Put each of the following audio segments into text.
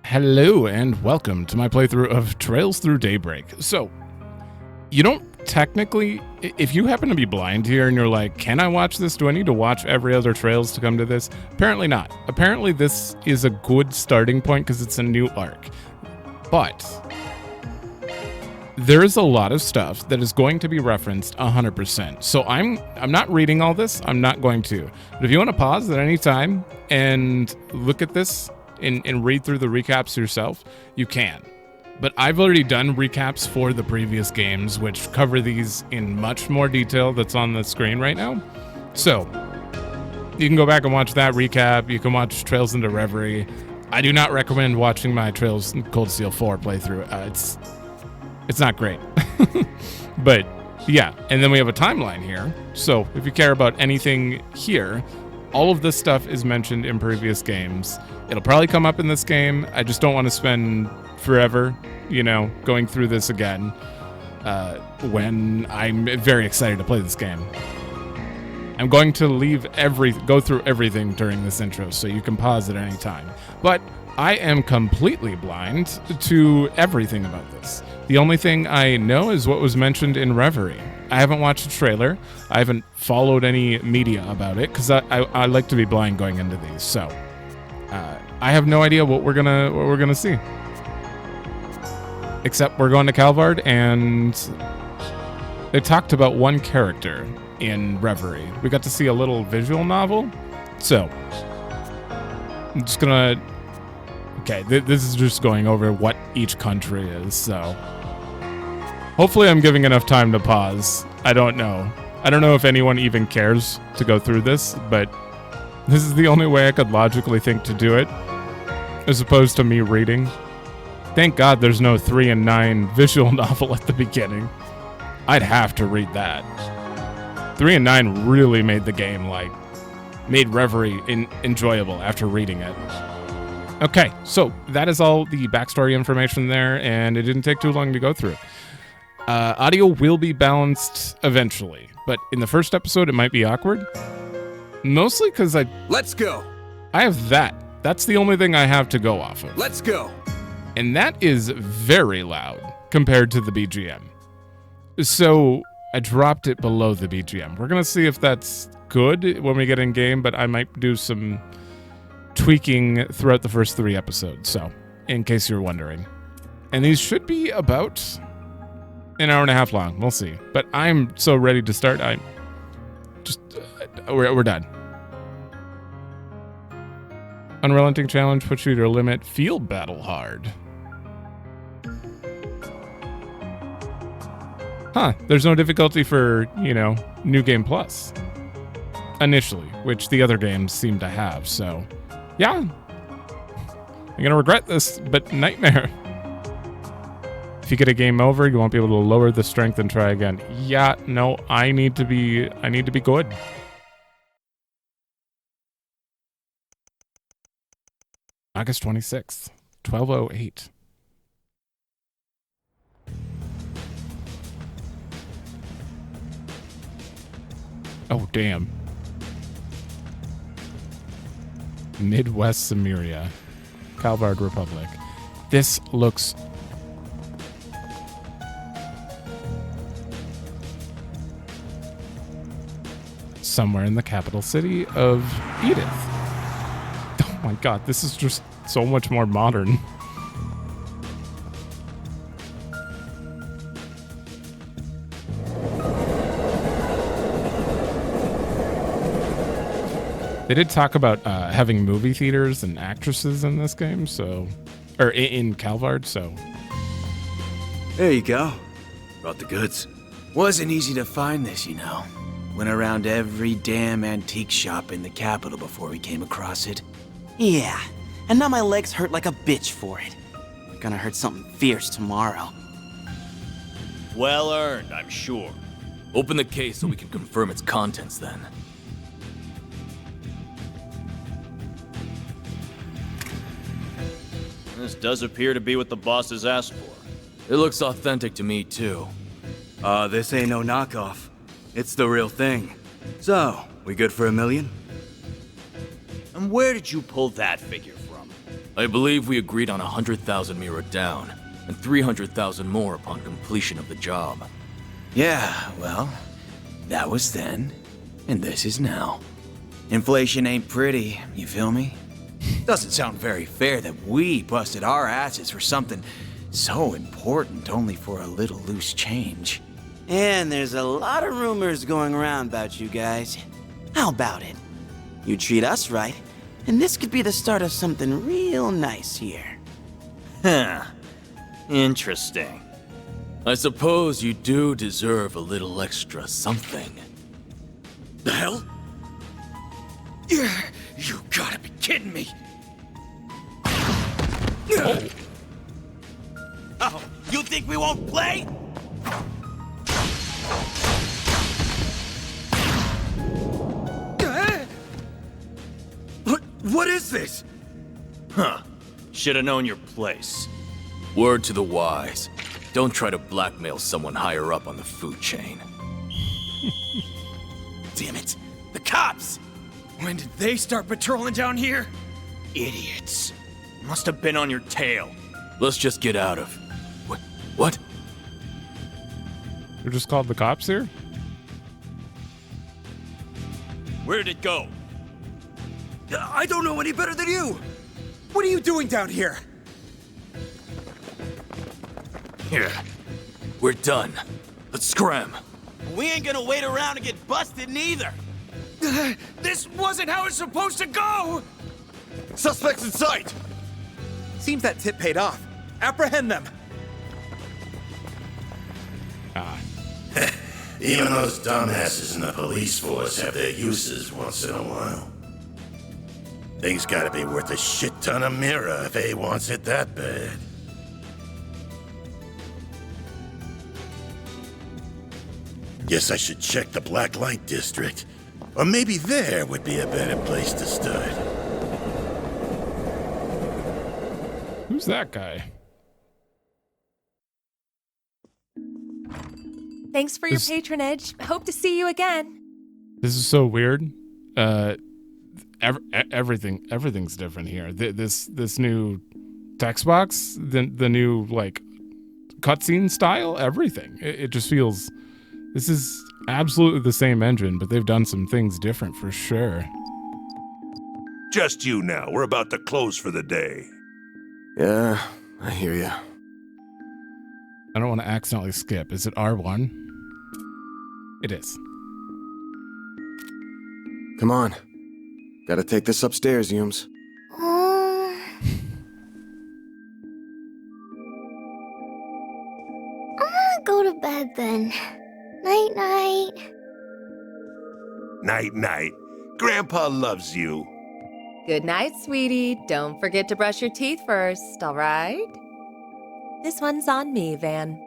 Hello and welcome to my playthrough of Trails Through Daybreak. So, you don't technically, if you happen to be blind here and you're like, can I watch this? Do I need to watch every other Trails to come to this? Apparently not. Apparently this is a good starting point because it's a new arc. But there is a lot of stuff that is going to be referenced 100%. So I'm not reading all this. I'm not going to. But if you want to pause at any time and look at this and read through the recaps yourself, you can. But I've already done recaps for the previous games, which cover these in much more detail that's on the screen right now. So you can go back and watch that recap. You can watch Trails into Reverie. I do not recommend watching my Trails Cold Steel 4 playthrough. It's not great. But yeah, and then we have a timeline here. So if you care about anything here, all of this stuff is mentioned in previous games. It'll probably come up in this game. I just don't want to spend forever, going through this again when I'm very excited to play this game. I'm going to go through everything during this intro, so you can pause at any time. But I am completely blind to everything about this. The only thing I know is what was mentioned in Reverie. I haven't watched a trailer. I haven't followed any media about it because I like to be blind going into these. So I have no idea what we're gonna see. Except we're going to Calvard, and they talked about one character in Reverie. We got to see a little visual novel. So I'm just gonna. Okay, this is just going over what each country is. So hopefully I'm giving enough time to pause. I don't know. I don't know if anyone even cares to go through this, but this is the only way I could logically think to do it, as opposed to me reading. Thank God there's no 3 and 9 visual novel at the beginning. I'd have to read that. 3 and 9 really made the game, made Reverie enjoyable after reading it. Okay, so that is all the backstory information there, and it didn't take too long to go through. Audio will be balanced eventually, but in the first episode it might be awkward. Mostly because Let's go! I have that. That's the only thing I have to go off of. Let's go! And that is very loud compared to the BGM. So I dropped it below the BGM. We're going to see if that's good when we get in game, but I might do some tweaking throughout the first 3 episodes, so in case you're wondering. And these should be about an hour and a half long. We'll see. But I'm so ready to start. We're done. Unrelenting challenge puts you to your limit. Field battle hard. Huh, there's no difficulty for, New Game Plus. Initially, which the other games seem to have, so yeah. I'm gonna regret this, but nightmare. If you get a game over, you won't be able to lower the strength and try again. Yeah, no, I need to be good. August 26th, 12:08. Oh, damn. Midwest Samaria, Calvard Republic. This looks somewhere in the capital city of Edith. Oh my god, this is just so much more modern. They did talk about having movie theaters and actresses in this game, or in Calvard, so. There you go. Brought the goods. Wasn't easy to find this, Went around every damn antique shop in the capital before we came across it. Yeah, and now my legs hurt like a bitch for it. They're gonna hurt something fierce tomorrow. Well earned, I'm sure. Open the case so we can confirm its contents then. This does appear to be what the boss has asked for. It looks authentic to me, too. This ain't no knockoff. It's the real thing. So, we good for $1 million? And where did you pull that figure from? I believe we agreed on 100,000 Mira down, and 300,000 more upon completion of the job. Yeah, well, that was then, and this is now. Inflation ain't pretty, you feel me? Doesn't sound very fair that we busted our asses for something so important only for a little loose change. And there's a lot of rumors going around about you guys. How about it? You treat us right, and this could be the start of something real nice here. Huh. Interesting. I suppose you do deserve a little extra something. The hell? Yeah, you gotta be kidding me. Oh, you think we won't play? What is this? Huh. Should've known your place. Word to the wise. Don't try to blackmail someone higher up on the food chain. Damn it, the cops! When did they start patrolling down here? Idiots. Must have been on your tail. Let's just get out of... What? You're just called the cops here? Where did it go? I don't know any better than you. What are you doing down here? Here. We're done. Let's scram. We ain't gonna wait around and get busted neither. This wasn't how it's supposed to go! Suspects in sight! Seems that tip paid off. Apprehend them! Even those dumbasses in the police force have their uses once in a while. Thing's gotta be worth a shit ton of Mira if A wants it that bad. Guess I should check the Black Light District. Or maybe there would be a better place to start. Who's that guy? Thanks for your patronage. Hope to see you again. This is so weird. Everything's different here. This new text box, the new like cutscene style, everything. It just feels. This is absolutely the same engine, but they've done some things different for sure. Just you now. We're about to close for the day. Yeah, I hear ya. I don't want to accidentally skip. Is it R1? It is. Come on. Gotta take this upstairs, Yums. I'm gonna go to bed then. Night-night. Night-night. Grandpa loves you. Good night, sweetie. Don't forget to brush your teeth first, all right? This one's on me, Van.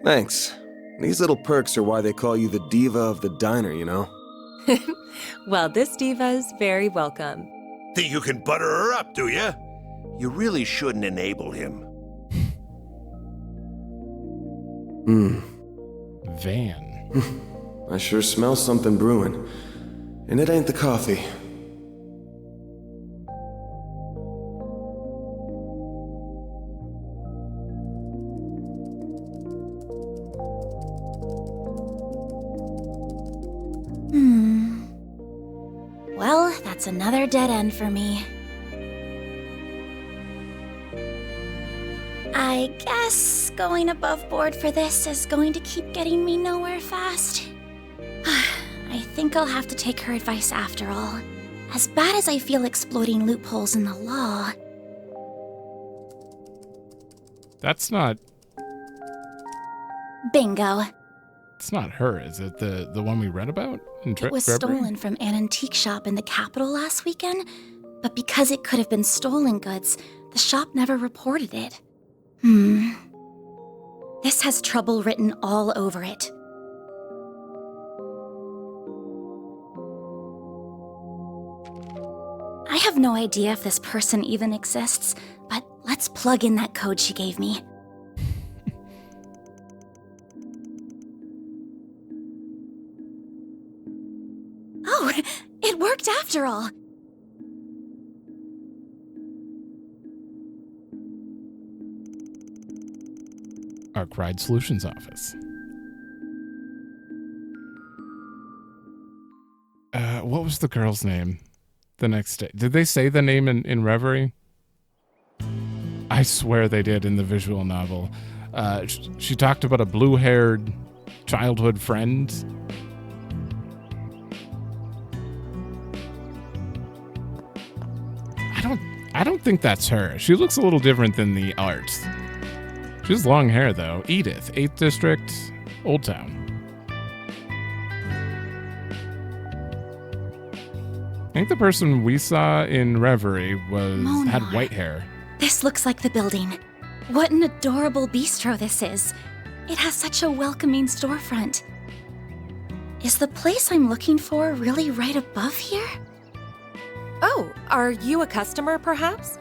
Thanks. These little perks are why they call you the diva of the diner, you know? Well, this diva's very welcome. Think you can butter her up, do ya? You really shouldn't enable him. Van. I sure smell something brewing. And it ain't the coffee. Well, that's another dead end for me. I guess going above board for this is going to keep getting me nowhere fast. I think I'll have to take her advice after all. As bad as I feel exploiting loopholes in the law. That's not. Bingo. It's not her, is it? The one we read about? It was stolen from an antique shop in the capital last weekend, but because it could have been stolen goods, the shop never reported it. This has trouble written all over it. I have no idea if this person even exists, but let's plug in that code she gave me. Oh, it worked after all. Arkride Solutions office. What was the girl's name the next day? Did they say the name in Reverie? I swear they did in the visual novel. She talked about a blue-haired childhood friend. I don't think that's her. She looks a little different than the art. She has long hair, though. Edith, 8th District, Old Town. I think the person we saw in Reverie had white hair. This looks like the building. What an adorable bistro this is. It has such a welcoming storefront. Is the place I'm looking for really right above here? Oh, are you a customer, perhaps?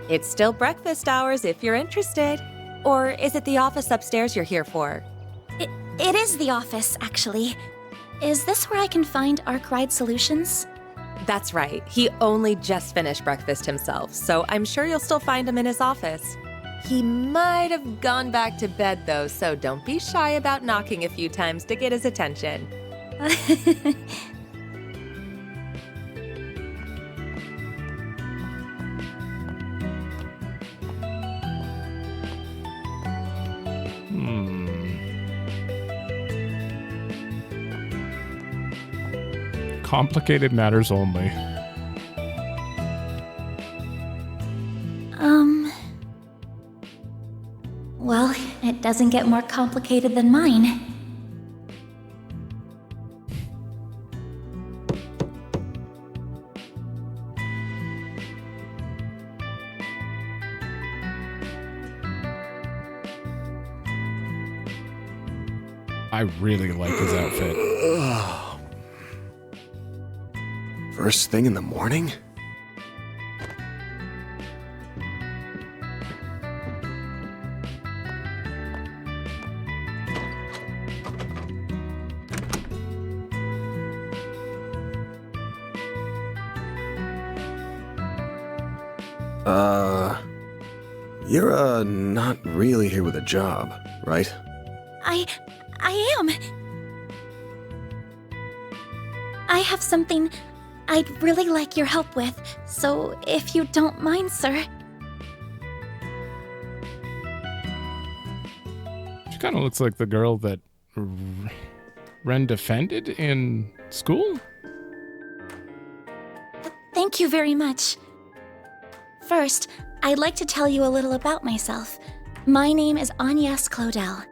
It's still breakfast hours if you're interested. Or is it the office upstairs you're here for? It is the office, actually. Is this where I can find Arkride Solutions? That's right. He only just finished breakfast himself, so I'm sure you'll still find him in his office. He might have gone back to bed, though, so don't be shy about knocking a few times to get his attention. Complicated matters only. Well, it doesn't get more complicated than mine. I really like his outfit. First thing in the morning? You're, not really here with a job, right? I am. I have something I'd really like your help with, so if you don't mind, sir. She kind of looks like the girl that Ren defended in school. Thank you very much. First, I'd like to tell you a little about myself. My name is Agnes Claudel.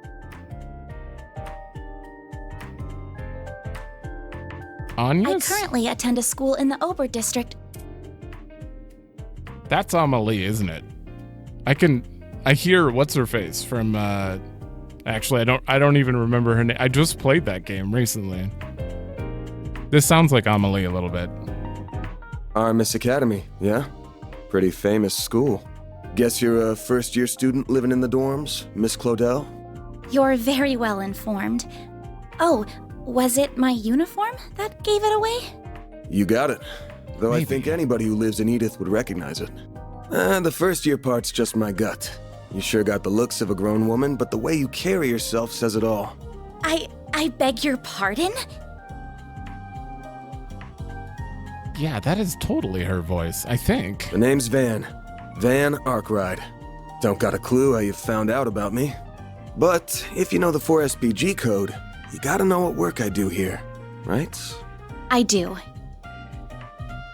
Agnes? I currently attend a school in the Ober district. That's Amelie, isn't it? I hear what's her face from actually I don't even remember her name. I just played that game recently. This sounds like Amelie a little bit. Our Miss Academy, yeah? Pretty famous school. Guess you're a first-year student living in the dorms, Miss Claudel? You're very well informed. Oh, was it my uniform that gave it away? You got it. Though Maybe. I think anybody who lives in Edith would recognize it. The first-year part's just my gut. You sure got the looks of a grown woman, but the way you carry yourself says it all. I beg your pardon? Yeah, that is totally her voice, I think. The name's Van. Van Arkride. Don't got a clue how you found out about me. But if you know the 4SBG code, you gotta know what work I do here, right? I do.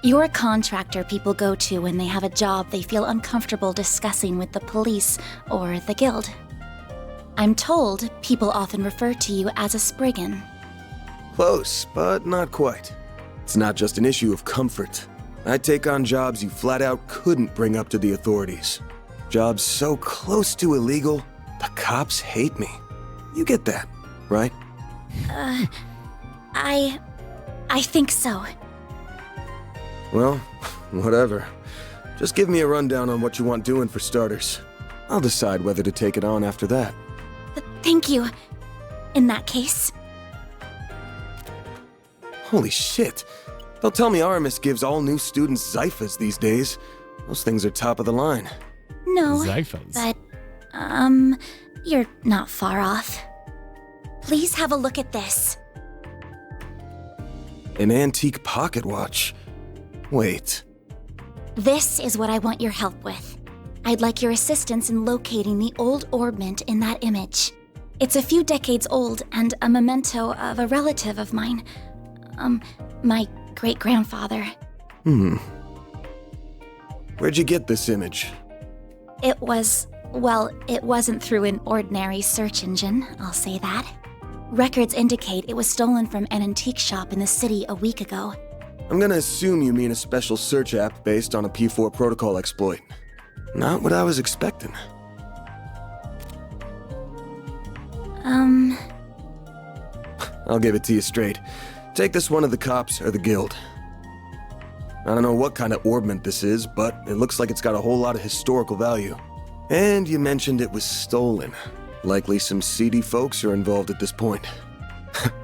You're a contractor people go to when they have a job they feel uncomfortable discussing with the police or the guild. I'm told people often refer to you as a spriggan. Close, but not quite. It's not just an issue of comfort. I take on jobs you flat out couldn't bring up to the authorities. Jobs so close to illegal, the cops hate me. You get that, right? I think so. Well, whatever. Just give me a rundown on what you want doing for starters. I'll decide whether to take it on after that. Thank you. In that case. Holy shit. They'll tell me Aramis gives all new students Zyphas these days. Those things are top of the line. No, Zyphas. but You're not far off. Please have a look at this. An antique pocket watch. Wait. This is what I want your help with. I'd like your assistance in locating the old orbment in that image. It's a few decades old and a memento of a relative of mine. My great-grandfather. Where'd you get this image? It wasn't through an ordinary search engine, I'll say that. Records indicate it was stolen from an antique shop in the city a week ago. I'm gonna assume you mean a special search app based on a P4 protocol exploit. Not what I was expecting. I'll give it to you straight. Take this one to the cops or the guild. I don't know what kind of orbment this is, but it looks like it's got a whole lot of historical value. And you mentioned it was stolen. Likely some seedy folks are involved at this point.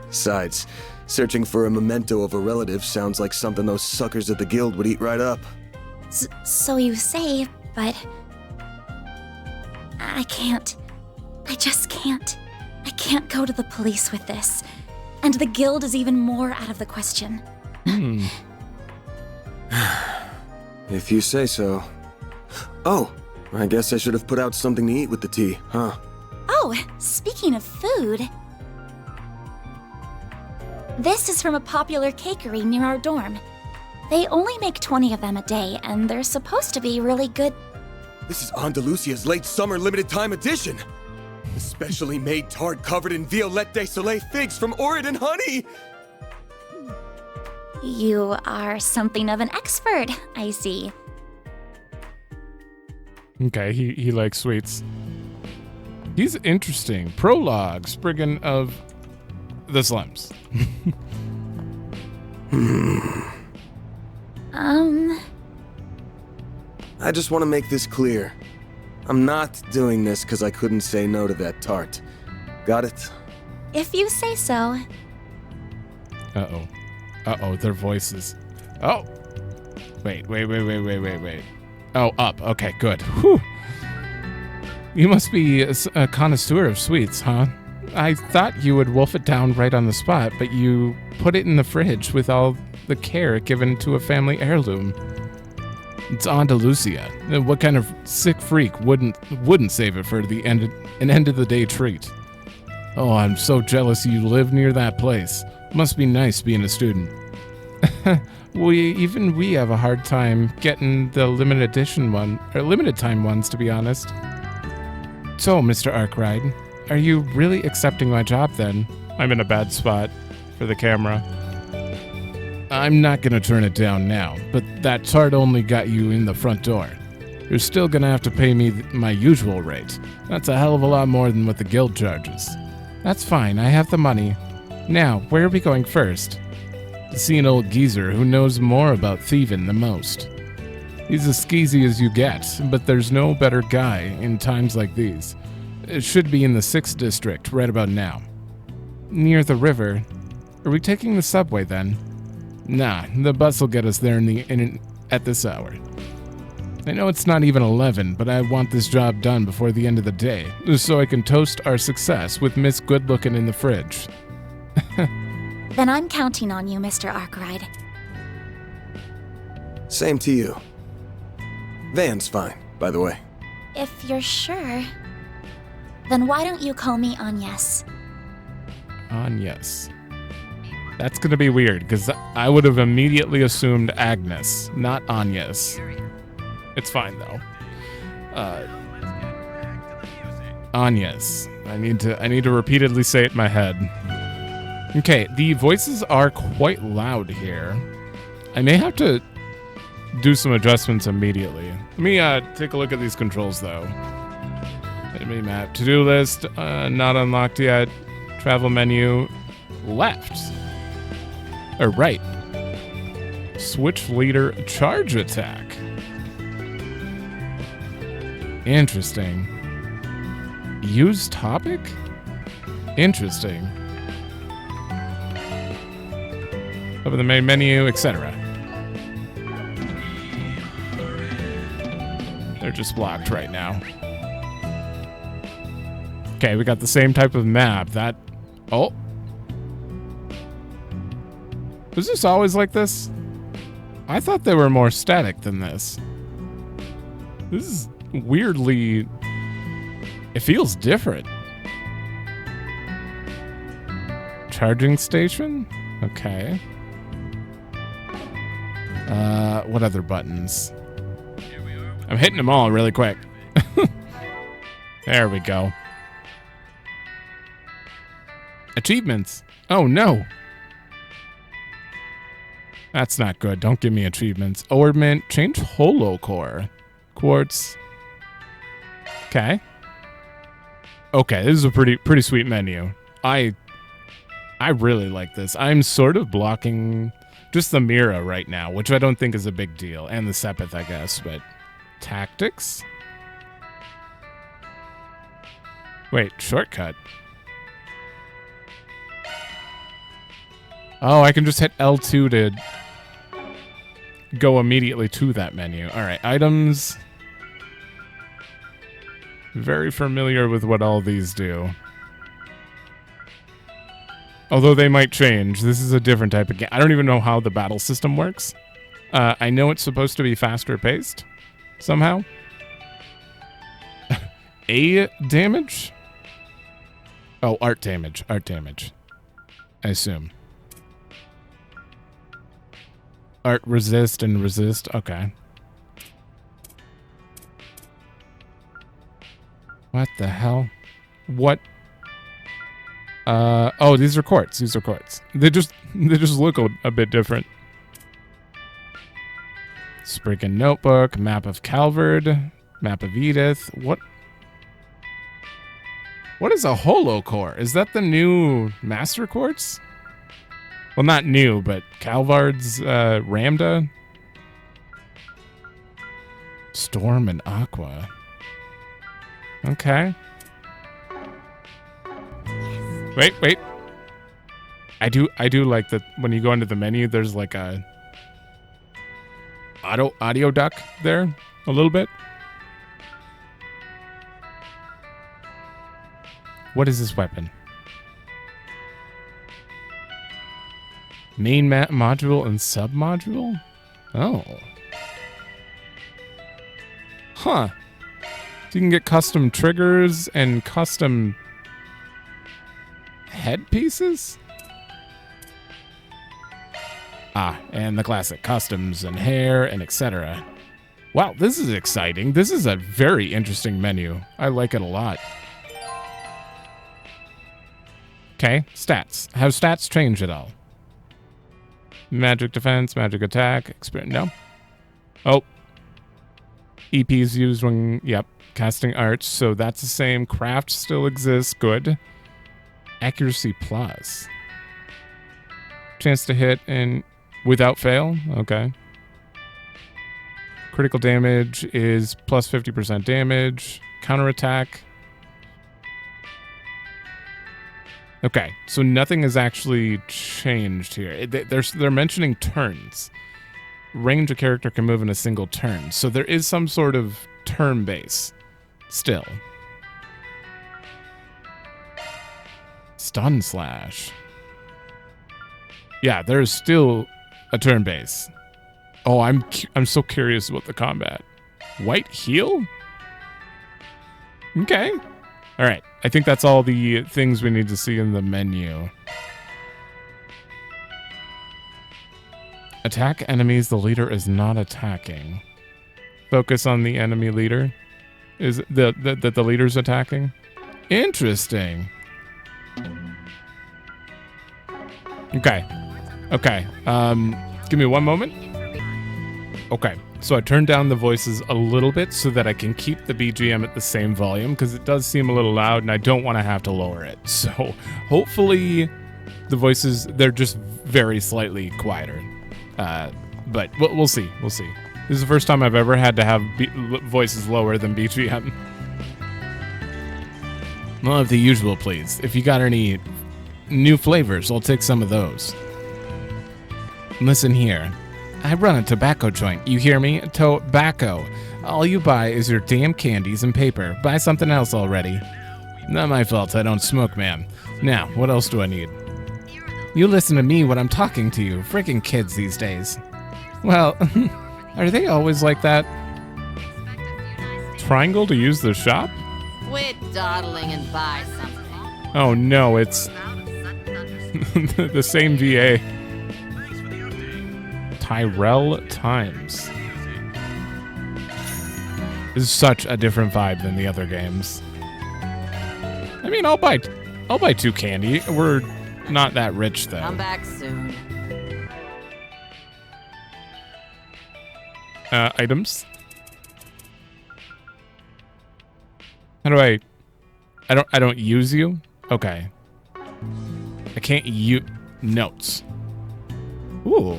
Besides, searching for a memento of a relative sounds like something those suckers at the guild would eat right up. So you say, but... I can't. I just can't. I can't go to the police with this. And the guild is even more out of the question. If you say so. Oh, I guess I should have put out something to eat with the tea, huh? Oh, speaking of food... This is from a popular cakery near our dorm. They only make 20 of them a day, and they're supposed to be really good. This is Andalusia's late summer limited time edition! A specially made tart covered in Violette de Soleil figs from Oregon honey! You are something of an expert, I see. Okay, he likes sweets. He's interesting. Prologue, spriggan of the slums. I just want to make this clear. I'm not doing this because I couldn't say no to that tart. Got it? If you say so. Uh-oh, their voices. Oh! Wait. Oh, up. Okay, good. Whew. You must be a connoisseur of sweets, huh? I thought you would wolf it down right on the spot, but you put it in the fridge with all the care given to a family heirloom. It's Andalusia. What kind of sick freak wouldn't save it for an end of the day treat? Oh, I'm so jealous you live near that place. Must be nice being a student. We have a hard time getting the limited time ones, to be honest. So, Mr. Arkride, are you really accepting my job then? I'm in a bad spot for the camera. I'm not gonna turn it down now, but that tart only got you in the front door. You're still gonna have to pay me my usual rate. That's a hell of a lot more than what the guild charges. That's fine, I have the money. Now, where are we going first? To see an old geezer who knows more about thieving than most. He's as skeezy as you get, but there's no better guy in times like these. It should be in the 6th district right about now. Near the river. Are we taking the subway then? Nah, the bus will get us there at this hour. I know it's not even 11, but I want this job done before the end of the day, so I can toast our success with Miss Goodlookin' in the fridge. Then I'm counting on you, Mr. Arkride. Same to you. Van's fine, by the way. If you're sure, then why don't you call me Agnes? Agnes. That's gonna be weird, because I would have immediately assumed Agnes, not Agnes. It's fine, though. Agnes. I need to repeatedly say it in my head. Okay, the voices are quite loud here. I may have to do some adjustments immediately. Let me take a look at these controls, though. Enemy map, to-do list, not unlocked yet. Travel menu, left. Or right. Switch leader, charge attack. Interesting. Use topic? Interesting. Open the main menu, etc. They're just blocked right now. Okay, we got the same type of map. That... Oh. Was this always like this? I thought they were more static than this. This is weirdly... It feels different. Charging station? Okay. What other buttons? I'm hitting them all really quick. There we go. Achievements. Oh, no. That's not good. Don't give me achievements. Ornament. Change holocore. Quartz. Okay. Okay, this is a pretty sweet menu. I really like this. I'm sort of blocking just the Mira right now, which I don't think is a big deal. And the Sepith, I guess, but... Tactics? Wait, shortcut. Oh, I can just hit L2 to go immediately to that menu. All right, items. Very familiar with what all these do. Although they might change. This is a different type of game. I don't even know how the battle system works. I know it's supposed to be faster paced somehow. A damage? Oh, art damage. Art damage. I assume. Art resist and resist. Okay. What the hell? What? Oh, these are quartz. These are quartz. They just look a bit different. Spriggan notebook, map of Calvard, map of Edith. What is a holocore? Is that the new master quartz? Well, not new, but Calvard's Ramda. Storm and Aqua. Okay. Wait. I do like that when you go into the menu, there's like a audio duck there a little bit. What is this weapon? Main module and sub module? Oh. Huh. So you can get custom triggers and custom headpieces? Ah, and the classic customs and hair and etc. Wow, this is exciting. This is a very interesting menu. I like it a lot. Okay, stats. Have stats changed at all? Magic defense, magic attack, experience. No. Oh. EPs used when, yep, casting arts. So that's the same. Craft still exists. Good. Accuracy plus. Chance to hit and without fail. Okay. Critical damage is plus 50% damage. Counterattack. Okay, so nothing has actually changed here. They're mentioning turns. Range a character can move in a single turn. So there is some sort of turn base still. Stun slash. Yeah, there's still a turn base. Oh, I'm so curious about the combat. White heal? Okay. All right. I think that's all the things we need to see in the menu. Attack enemies the leader is not attacking. Focus on the enemy leader. Is the leader's attacking? Interesting. Okay. Give me one moment. Okay. So I turned down the voices a little bit so that I can keep the BGM at the same volume because it does seem a little loud and I don't want to have to lower it. So hopefully the voices, they're just very slightly quieter. But we'll see. We'll see. This is the first time I've ever had to have voices lower than BGM. Well, the usual, please. If you got any new flavors, I'll take some of those. Listen here. I run a tobacco joint. You hear me? Tobacco. All you buy is your damn candies and paper. Buy something else already. Not my fault, I don't smoke, ma'am. Now, what else do I need? You listen to me when I'm talking to you. Freaking kids these days. Well, are they always like that? Triangle to use the shop? Quit dawdling and buy something. Oh no, it's the same VA. Tyrell Times. This is such a different vibe than the other games. I mean, I'll buy 2 candy. We're not that rich though. Come back soon. Items. How do I don't use you? Okay. I can't use notes. Ooh.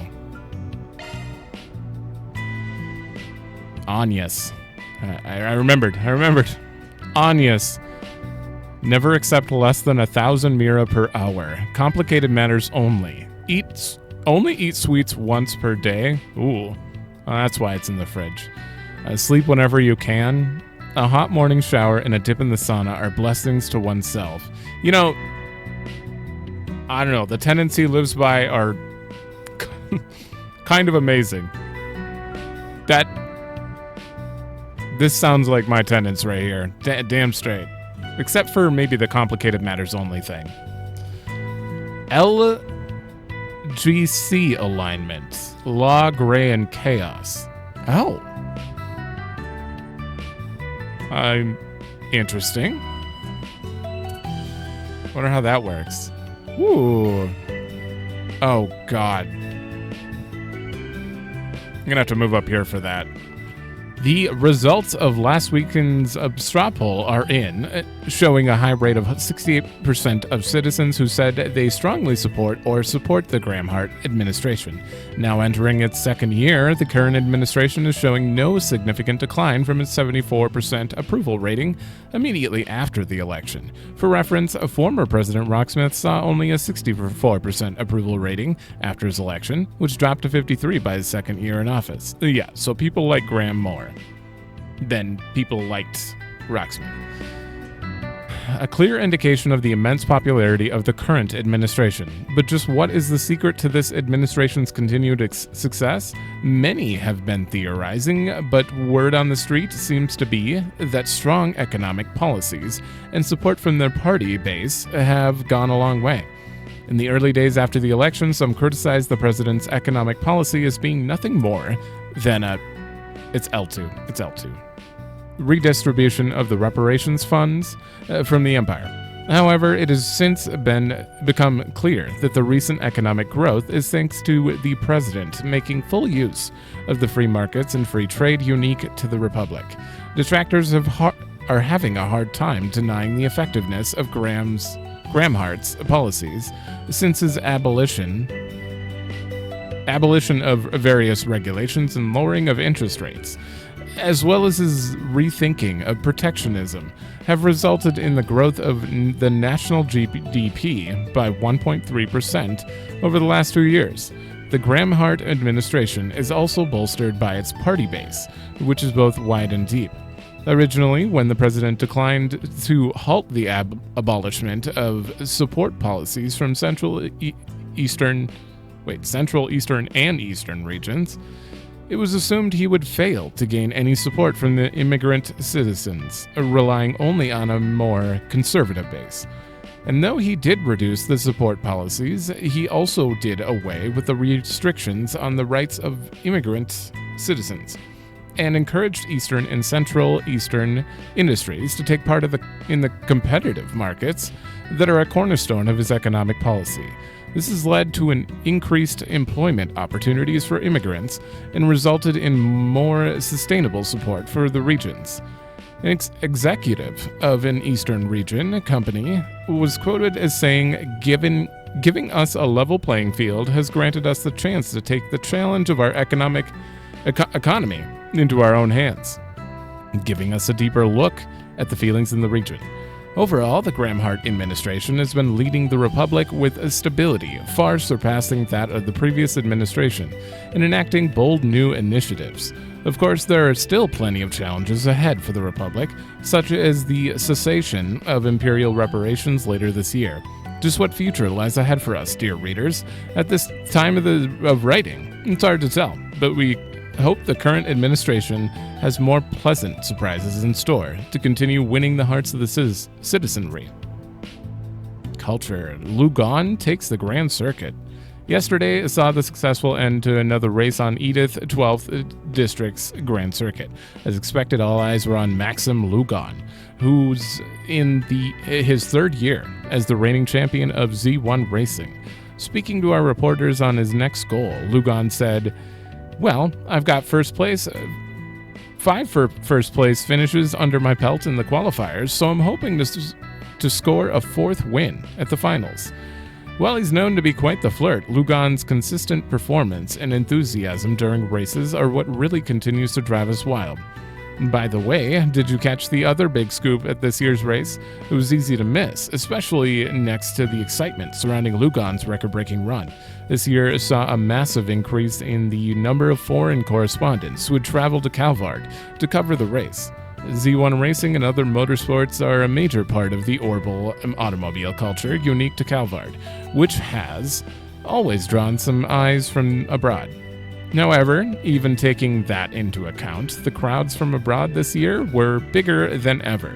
Anyas. I remembered. Anyas. Never accept less than 1,000 mira per hour. Complicated matters only. Only eat sweets once per day. Ooh. That's why it's in the fridge. Sleep whenever you can. A hot morning shower and a dip in the sauna are blessings to oneself. You know, I don't know. The tendency lives by are kind of amazing. This sounds like my tenants right here. Damn straight. Except for maybe the complicated matters only thing. LGC alignment. Law, Gray, and Chaos. Oh. Interesting. Wonder how that works. Ooh. Oh, God. I'm gonna have to move up here for that. The results of last weekend's straw poll are in, showing a high rate of 68% of citizens who said they strongly support the Graham-Hart administration. Now entering its second year, the current administration is showing no significant decline from its 74% approval rating immediately after the election. For reference, former President Rocksmith saw only a 64% approval rating after his election, which dropped to 53% by his second year in office. Yeah, so people like Graham more than people liked Rocksmith. A clear indication of the immense popularity of the current administration. But just what is the secret to this administration's continued success? Many have been theorizing, but word on the street seems to be that strong economic policies and support from their party base have gone a long way. In the early days after the election, some criticized the president's economic policy as being nothing more than It's L2. Redistribution of the reparations funds from the empire. However, it has since become clear that the recent economic growth is thanks to the president making full use of the free markets and free trade unique to the republic. Detractors are having a hard time denying the effectiveness of Graham-Hart's policies since his abolition of various regulations and lowering of interest rates, as well as his rethinking of protectionism, have resulted in the growth of the national GDP by 1.3% over the last 2 years. The Graham-Hart administration is also bolstered by its party base, which is both wide and deep. Originally, when the president declined to halt the abolishment of support policies from Central, Eastern, and Eastern regions, it was assumed he would fail to gain any support from the immigrant citizens, relying only on a more conservative base. And though he did reduce the support policies, he also did away with the restrictions on the rights of immigrant citizens, and encouraged Eastern and Central Eastern industries to take part in the competitive markets that are a cornerstone of his economic policy. This has led to an increased employment opportunities for immigrants and resulted in more sustainable support for the regions. An executive of an Eastern region company was quoted as saying, Giving us a level playing field has granted us the chance to take the challenge of our economy into our own hands, giving us a deeper look at the feelings in the region. Overall, the Grahamhart administration has been leading the Republic with a stability far surpassing that of the previous administration and enacting bold new initiatives. Of course, there are still plenty of challenges ahead for the Republic, such as the cessation of Imperial reparations later this year. Just what future lies ahead for us, dear readers? At this time of writing, it's hard to tell, but we hope the current administration has more pleasant surprises in store to continue winning the hearts of the citizenry. Culture. Lugon takes the Grand Circuit. Yesterday saw the successful end to another race on Edith 12th District's Grand Circuit. As expected, all eyes were on Maxim Lugon, who's in his third year as the reigning champion of Z1 Racing. Speaking to our reporters on his next goal, Lugon said, "Well, I've got first place, 5 first place finishes under my belt in the qualifiers, so I'm hoping to score a 4th win at the finals." While he's known to be quite the flirt, Lugon's consistent performance and enthusiasm during races are what really continues to drive us wild. By the way, did you catch the other big scoop at this year's race? It was easy to miss, especially next to the excitement surrounding Lugon's record-breaking run. This year saw a massive increase in the number of foreign correspondents who would travel to Calvard to cover the race. Z1 racing and other motorsports are a major part of the Orbital automobile culture unique to Calvard, which has always drawn some eyes from abroad. However, even taking that into account, the crowds from abroad this year were bigger than ever,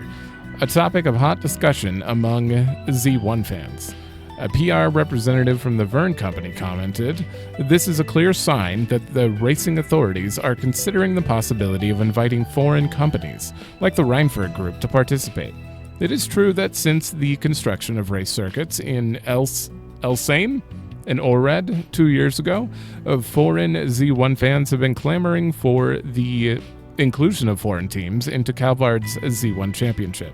a topic of hot discussion among Z1 fans. A PR representative from the Verne Company commented, "This is a clear sign that the racing authorities are considering the possibility of inviting foreign companies, like the Reinford Group, to participate. It is true that since the construction of race circuits in Elsain and Ored 2 years ago, foreign Z1 fans have been clamoring for the inclusion of foreign teams into Calvard's Z1 championship.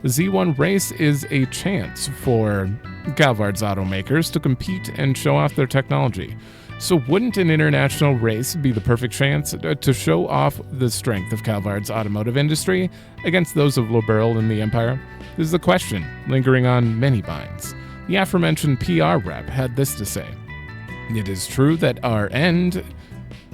The Z1 race is a chance for Calvard's automakers to compete and show off their technology. So wouldn't an international race be the perfect chance to show off the strength of Calvard's automotive industry against those of Liberl and the Empire? This is the question lingering on many minds. The aforementioned PR rep had this to say, "It is true that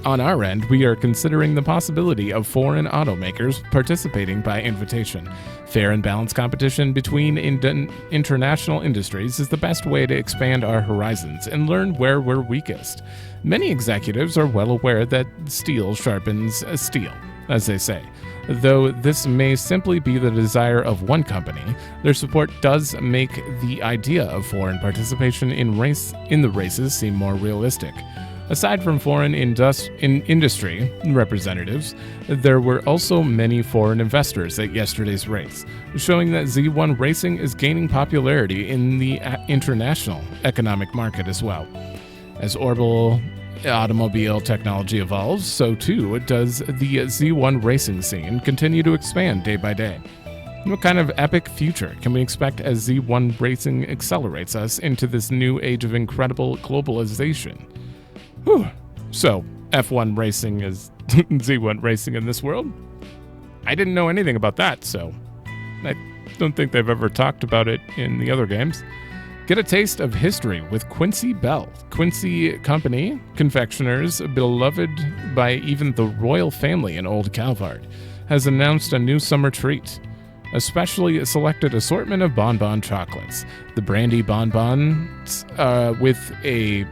on our end, we are considering the possibility of foreign automakers participating by invitation. Fair and balanced competition between international industries is the best way to expand our horizons and learn where we're weakest. Many executives are well aware that steel sharpens steel, as they say. Though this may simply be the desire of one company, their support does make the idea of foreign participation in the races seem more realistic." Aside from foreign industry representatives, there were also many foreign investors at yesterday's race, showing that Z1 racing is gaining popularity in the international economic market as well. As Orbital automobile technology evolves, so too does the Z1 racing scene continue to expand day by day. What kind of epic future can we expect as Z1 racing accelerates us into this new age of incredible globalization? Whew. So, F1 racing is Z1 racing in this world? I didn't know anything about that, so I don't think they've ever talked about it in the other games. Get a taste of history with Quincy Bell. Quincy Company, confectioners beloved by even the royal family in Old Calvard, has announced a new summer treat. A specially selected assortment of bonbon chocolates. The brandy bonbons with a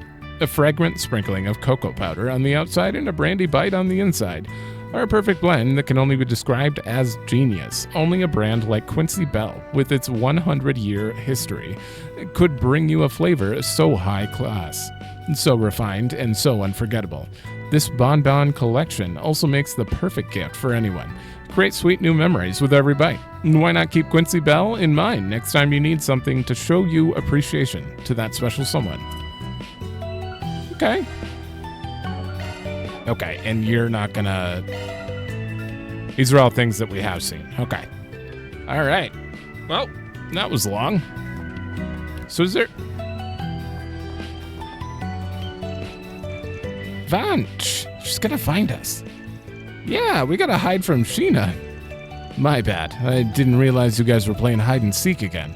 fragrant sprinkling of cocoa powder on the outside and a brandy bite on the inside are a perfect blend that can only be described as genius. Only a brand like Quincy Bell, with its 100-year history, could bring you a flavor so high class, so refined, and so unforgettable. This bonbon collection also makes the perfect gift for anyone. Create sweet new memories with every bite. And why not keep Quincy Bell in mind next time you need something to show you appreciation to that special someone? Okay, and you're not gonna... These are all things that we have seen. Okay. All right. Well, that was long. So is there... Van, she's gonna find us. Yeah, we gotta hide from Sheena. My bad. I didn't realize you guys were playing hide and seek again.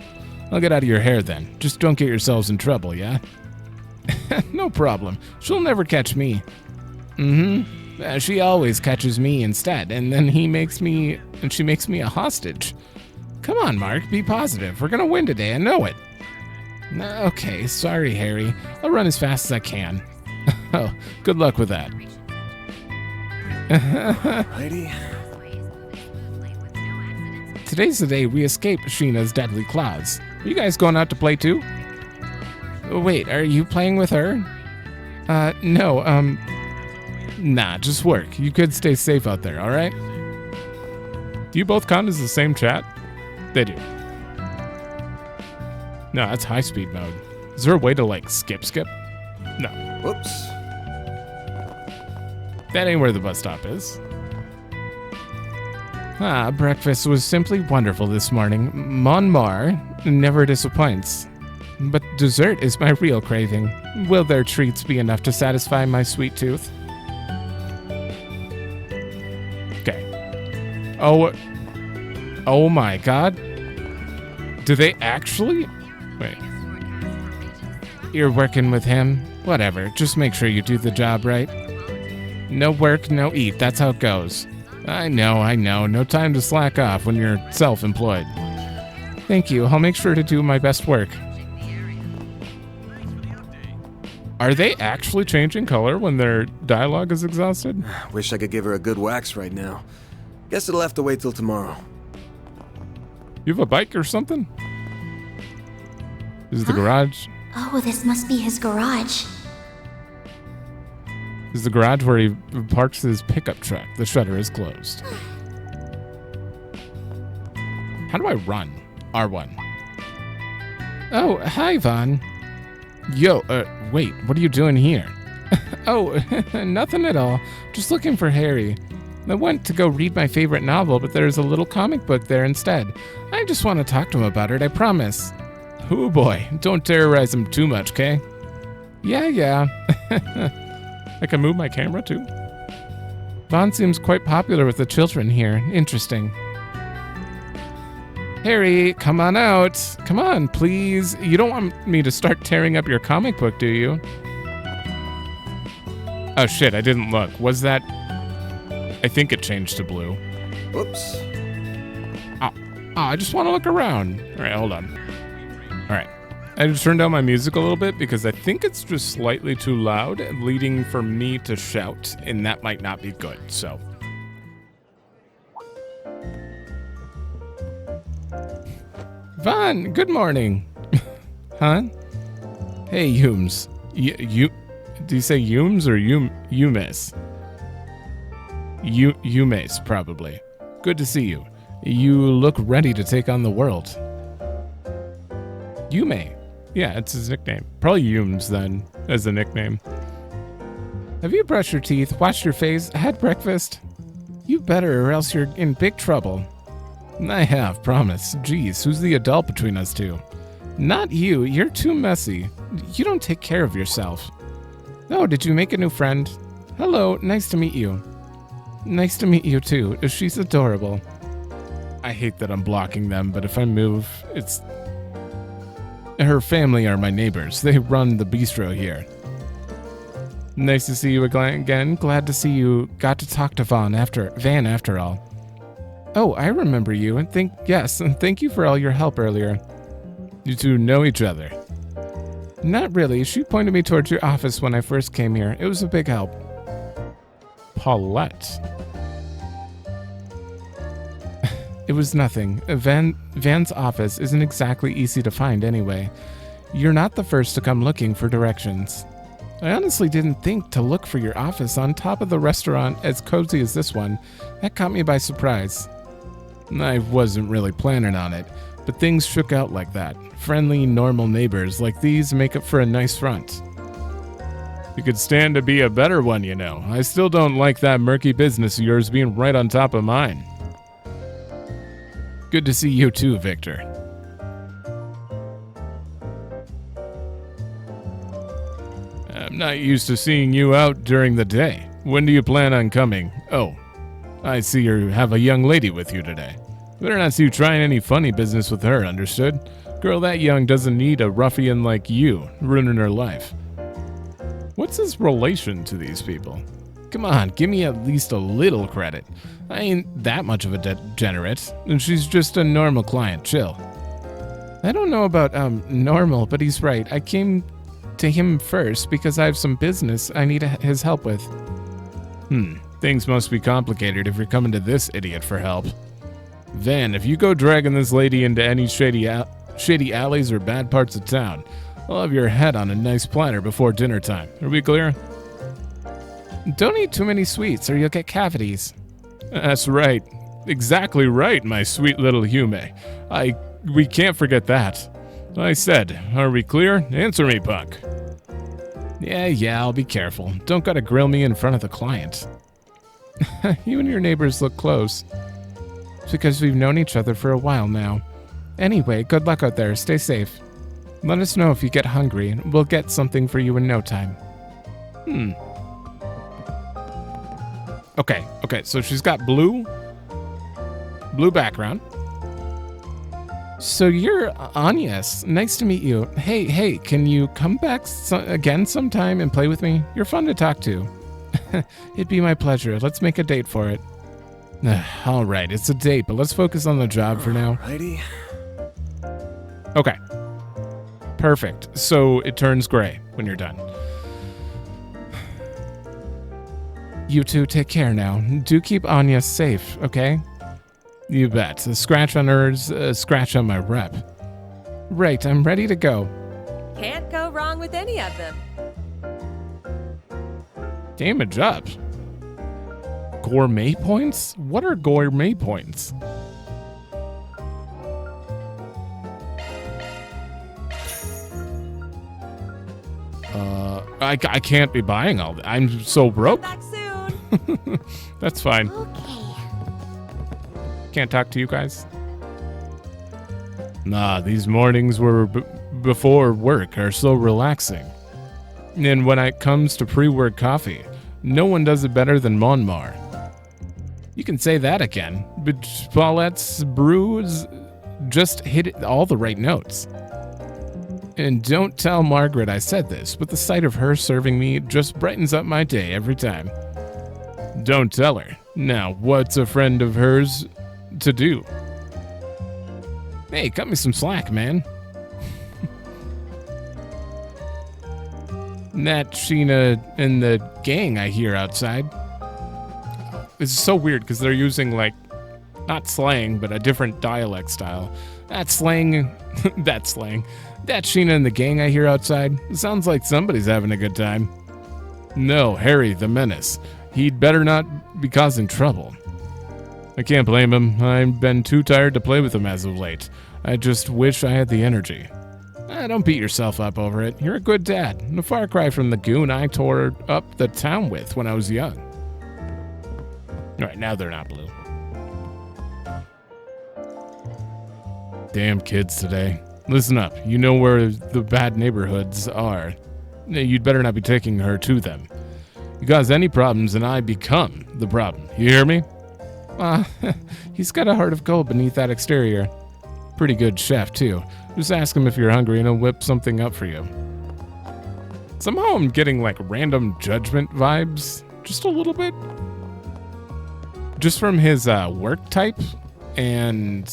I'll get out of your hair then. Just don't get yourselves in trouble, yeah? No problem. She'll never catch me. She always catches me instead, and then she makes me a hostage. Come on, Mark, be positive. We're gonna win today, I know it. Okay, sorry, Harry. I'll run as fast as I can. Oh, good luck with that. Lady. Today's the day we escape Sheena's deadly claws. Are you guys going out to play too? Wait, are you playing with her? No, nah, just work. You could stay safe out there, alright? Do you both count as the same chat? They do. No, that's high speed mode. Is there a way to, like, skip? No. Whoops. That ain't where the bus stop is. Breakfast was simply wonderful this morning. Mon Mar never disappoints. But dessert is my real craving. Will their treats be enough to satisfy my sweet tooth? Okay. Oh my god. Do they actually? Wait. You're working with him? Whatever, just make sure you do the job right. No work, no eat, that's how it goes. I know. No time to slack off when you're self-employed. Thank you, I'll make sure to do my best work. Are they actually changing color when their dialogue is exhausted? Wish I could give her a good wax right now. Guess it'll have to wait till tomorrow. You have a bike or something? Is the garage? Oh, this must be his garage. Is the garage where he parks his pickup truck. The shutter is closed. How do I run? R1. Oh, hi, Vaughn. Yo, wait, what are you doing here? Oh, nothing at all. Just looking for Harry. I went to go read my favorite novel, but there's a little comic book there instead. I just want to talk to him about it, I promise. Oh boy, don't terrorize him too much, okay? Yeah. I can move my camera too. Vaughn seems quite popular with the children here. Interesting. Harry, come on out. Come on, please. You don't want me to start tearing up your comic book, do you? Oh shit, I didn't look. Was that... I think it changed to blue. Whoops. Oh, I just want to look around. Alright, hold on. Alright. I just turned down my music a little bit because I think it's just slightly too loud, leading for me to shout, and that might not be good, so. Vaughn, good morning. Huh? Hey, Humes. You do you say Humes or Yumes? Yumes, probably. Good to see you. You look ready to take on the world. Yume. Yeah, it's his nickname. Probably Humes, then, as a nickname. Have you brushed your teeth, washed your face, had breakfast? You better, or else you're in big trouble. I have, promise. Geez, who's the adult between us two? Not you. You're too messy. You don't take care of yourself. Oh, did you make a new friend? Hello, nice to meet you. Nice to meet you, too. She's adorable. I hate that I'm blocking them, but if I move, it's... Her family are my neighbors. They run the bistro here. Nice to see you again. Glad to see you got to talk to Van after all. Oh, I remember you, and thank you for all your help earlier. You two know each other? Not really. She pointed me towards your office when I first came here. It was a big help. Paulette. It was nothing. Van's office isn't exactly easy to find anyway. You're not the first to come looking for directions. I honestly didn't think to look for your office on top of the restaurant as cozy as this one. That caught me by surprise. I wasn't really planning on it, but things shook out like that. Friendly, normal neighbors like these make up for a nice front. You could stand to be a better one, you know. I still don't like that murky business of yours being right on top of mine. Good to see you too, Victor. I'm not used to seeing you out during the day. When do you plan on coming? Oh, I see you have a young lady with you today. Better not see you trying any funny business with her, understood? Girl that young doesn't need a ruffian like you ruining her life. What's his relation to these people? Come on, give me at least a little credit. I ain't that much of a degenerate, and she's just a normal client, chill. I don't know about, normal, but he's right. I came to him first because I have some business I need his help with. Things must be complicated if you're coming to this idiot for help. Van, if you go dragging this lady into any shady alleys or bad parts of town, I'll have your head on a nice platter before dinner time. Are we clear? Don't eat too many sweets or you'll get cavities. That's right. Exactly right, my sweet little Hume. We can't forget that. I said, are we clear? Answer me, punk. Yeah, I'll be careful. Don't gotta grill me in front of the client. You and your neighbors look close. It's because we've known each other for a while now. Anyway, good luck out there. Stay safe. Let us know if you get hungry, and we'll get something for you in no time. Okay, so she's got blue background. So you're Agnes. Nice to meet you. Hey, can you come back again sometime and play with me? You're fun to talk to. It'd be my pleasure. Let's make a date for it. All right, it's a date, but let's focus on the job for now. Alrighty. Okay. Perfect. So it turns gray when you're done. You two take care now. Do keep Anya safe, okay? You bet. A scratch on hers, a scratch on my rep. Right, I'm ready to go. Can't go wrong with any of them. Damage up. Gourmet points? What are gourmet points? I can't be buying all that. I'm so broke. Back soon. That's fine. Okay. Can't talk to you guys. Nah, these mornings before work are so relaxing. And when it comes to pre-work coffee, no one does it better than Monmar. You can say that again, but Paulette's brews just hit all the right notes. And don't tell Margaret I said this, but the sight of her serving me just brightens up my day every time. Don't tell her. Now, what's a friend of hers to do? Hey, cut me some slack, man. Nat, Sheena, and the gang I hear outside. This is so weird because they're using, like, not slang, but a different dialect style. That slang. That Sheena and the gang I hear outside. It sounds like somebody's having a good time. No, Harry the Menace. He'd better not be causing trouble. I can't blame him. I've been too tired to play with him as of late. I just wish I had the energy. Don't beat yourself up over it. You're a good dad. A far cry from the goon I tore up the town with when I was young. Alright, now they're not blue. Damn kids today. Listen up. You know where the bad neighborhoods are. You'd better not be taking her to them. You cause any problems and I become the problem. You hear me? He's got a heart of gold beneath that exterior. Pretty good chef, too. Just ask him if you're hungry and he'll whip something up for you. Somehow I'm getting, like, random judgment vibes. Just a little bit. Just from his work type and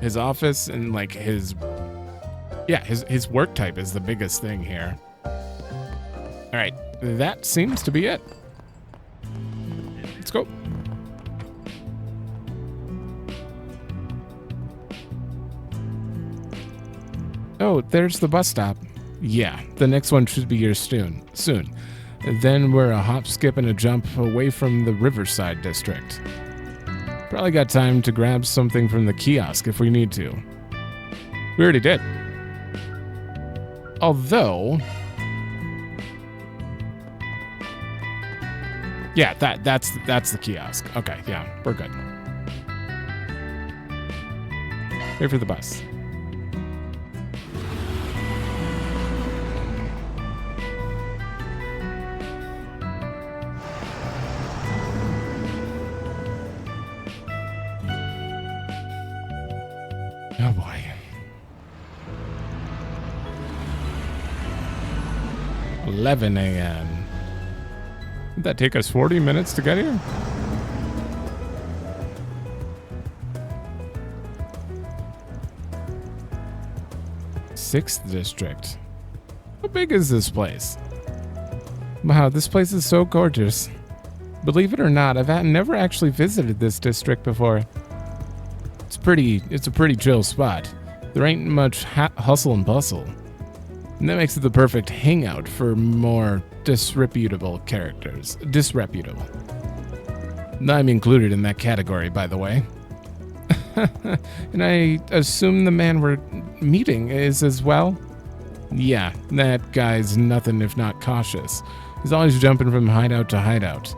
his office and, like, his work type is the biggest thing here. All right, that seems to be it. Let's go. Oh, there's the bus stop. Yeah, the next one should be here soon. Then we're a hop, skip, and a jump away from the Riverside district. Probably got time to grab something from the kiosk if we need to. We already did. Although... yeah, that's the kiosk. Okay, yeah, we're good. Wait for the bus. Oh boy. 11 a.m. Did that take us 40 minutes to get here? Sixth district. How big is this place? Wow, this place is so gorgeous. Believe it or not, I've never actually visited this district before. It's a pretty chill spot. There ain't much hustle and bustle. And that makes it the perfect hangout for more disreputable characters. Disreputable. I'm included in that category, by the way. And I assume the man we're meeting is as well? Yeah, that guy's nothing if not cautious. He's always jumping from hideout to hideout.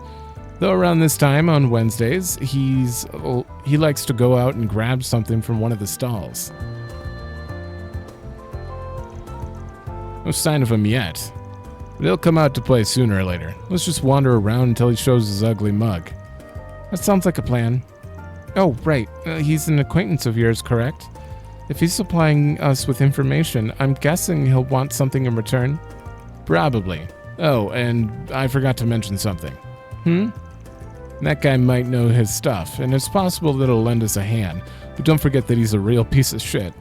Though around this time on Wednesdays, he likes to go out and grab something from one of the stalls. No sign of him yet, but he'll come out to play sooner or later. Let's just wander around until he shows his ugly mug. That sounds like a plan. Oh, right. He's an acquaintance of yours, correct? If he's supplying us with information, I'm guessing he'll want something in return? Probably. Oh, and I forgot to mention something. That guy might know his stuff, and it's possible that he'll lend us a hand, but don't forget that he's a real piece of shit.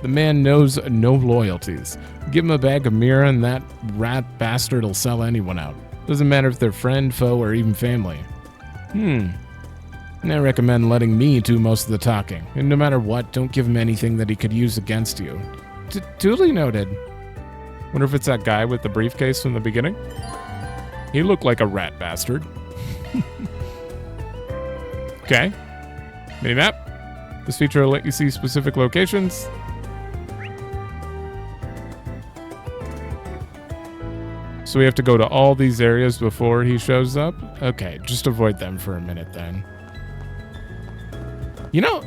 The man knows no loyalties. Give him a bag of Mira and that rat bastard will sell anyone out. Doesn't matter if they're friend, foe, or even family. I recommend letting me do most of the talking, and no matter what, don't give him anything that he could use against you. Duly noted. Wonder if it's that guy with the briefcase from the beginning? He looked like a rat bastard. Okay. Minimap. This feature will let you see specific locations. So we have to go to all these areas before he shows up? Okay, just avoid them for a minute then. You know,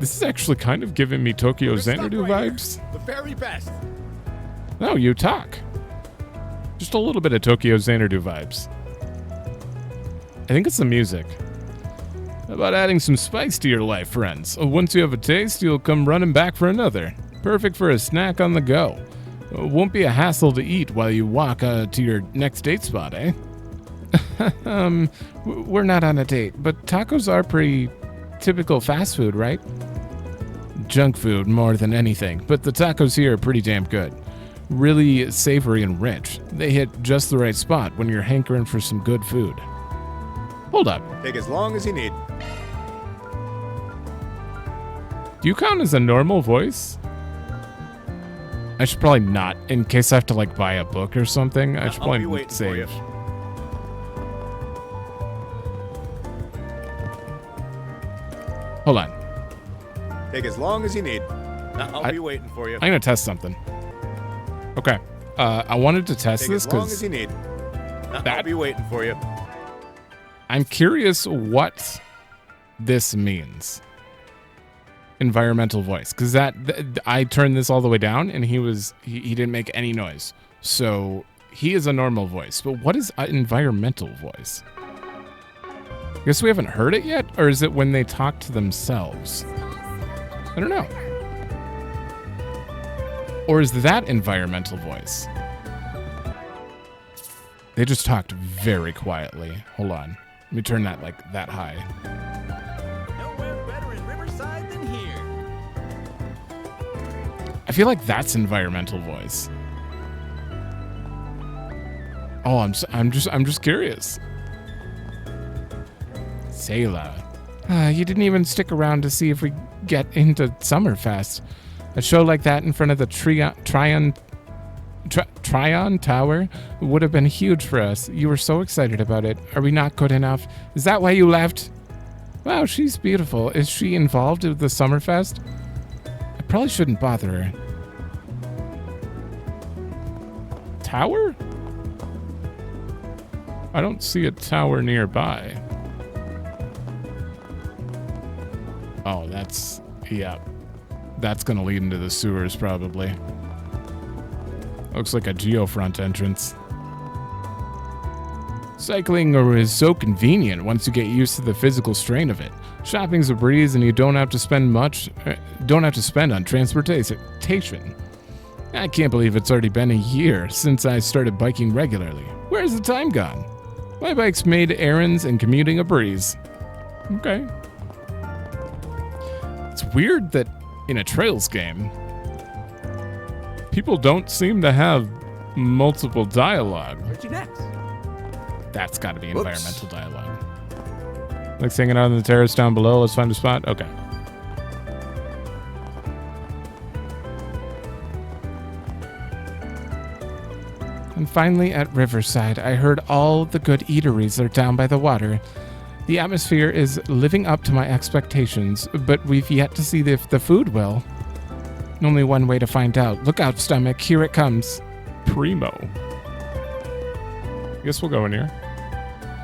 this is actually kind of giving me Tokyo Xanadu vibes. The very best. No, you talk. Just a little bit of Tokyo Xanadu vibes. I think it's the music. How about adding some spice to your life, friends? Once you have a taste, you'll come running back for another. Perfect for a snack on the go. Won't be a hassle to eat while you walk to your next date spot, eh? We're not on a date, but tacos are pretty typical fast food, right? Junk food more than anything, but the tacos here are pretty damn good. Really savory and rich. They hit just the right spot when you're hankering for some good food. Hold up. Take as long as you need. Do you count as a normal voice? I should probably not, in case I have to like buy a book or something. I should probably save. Hold on. Take as long as you need. I'll be waiting for you. I'm gonna test something. Okay. I wanted to test Take this as long as because you need. I'll be waiting for you. I'm curious what this means. Environmental voice, because I turned this all the way down and he didn't make any noise. So he is a normal voice, but what is an environmental voice? I guess we haven't heard it yet, or is it when they talk to themselves? I don't know. Or is that environmental voice? They just talked very quietly. Hold on. Let me turn that like that high. Nowhere better in Riverside than here. I feel like that's environmental voice. Oh, I'm just curious. Sayla. You didn't even stick around to see if we get into Summerfest. A show like that in front of the Tryon Tower would have been huge for us. You were so excited about it. Are we not good enough? Is that why you left? Wow, she's beautiful. Is she involved with the Summerfest? I probably shouldn't bother her. Tower? I don't see a tower nearby. Oh, yeah. That's gonna lead into the sewers, probably. Looks like a geofront entrance. Cycling is so convenient once you get used to the physical strain of it. Shopping's a breeze, and you don't have to spend on transportation. I can't believe it's already been a year since I started biking regularly. Where's the time gone? My bike's made errands and commuting a breeze. Okay. It's weird that in a Trails game, people don't seem to have multiple dialogue. Where's you next? That's got to be environmental dialogue. Like hanging out on the terrace down below. Let's find a spot. Okay. And finally, at Riverside, I heard all the good eateries are down by the water. The atmosphere is living up to my expectations, but we've yet to see if the food will. Only one way to find out. Look out, stomach. Here it comes. Primo. Guess we'll go in here.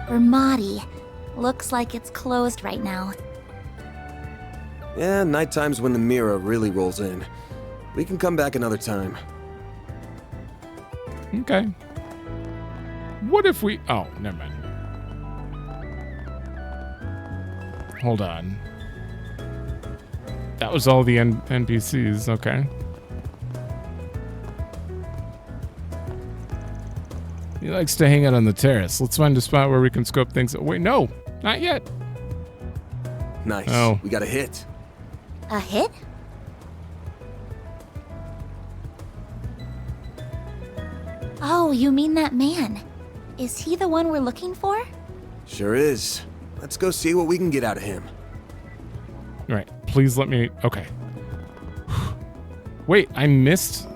Ramadi. Looks like it's closed right now. Yeah, nighttime's when the mirror really rolls in. We can come back another time. Okay. What if we... Oh, never mind. Hold on. That was all the NPCs. Okay. He likes to hang out on the terrace. Let's find a spot where we can scope things. Wait, no. Not yet. Nice. Oh. We got a hit. A hit? Oh, you mean that man. Is he the one we're looking for? Sure is. Let's go see what we can get out of him. All right. Please let me... Okay. Wait, I missed...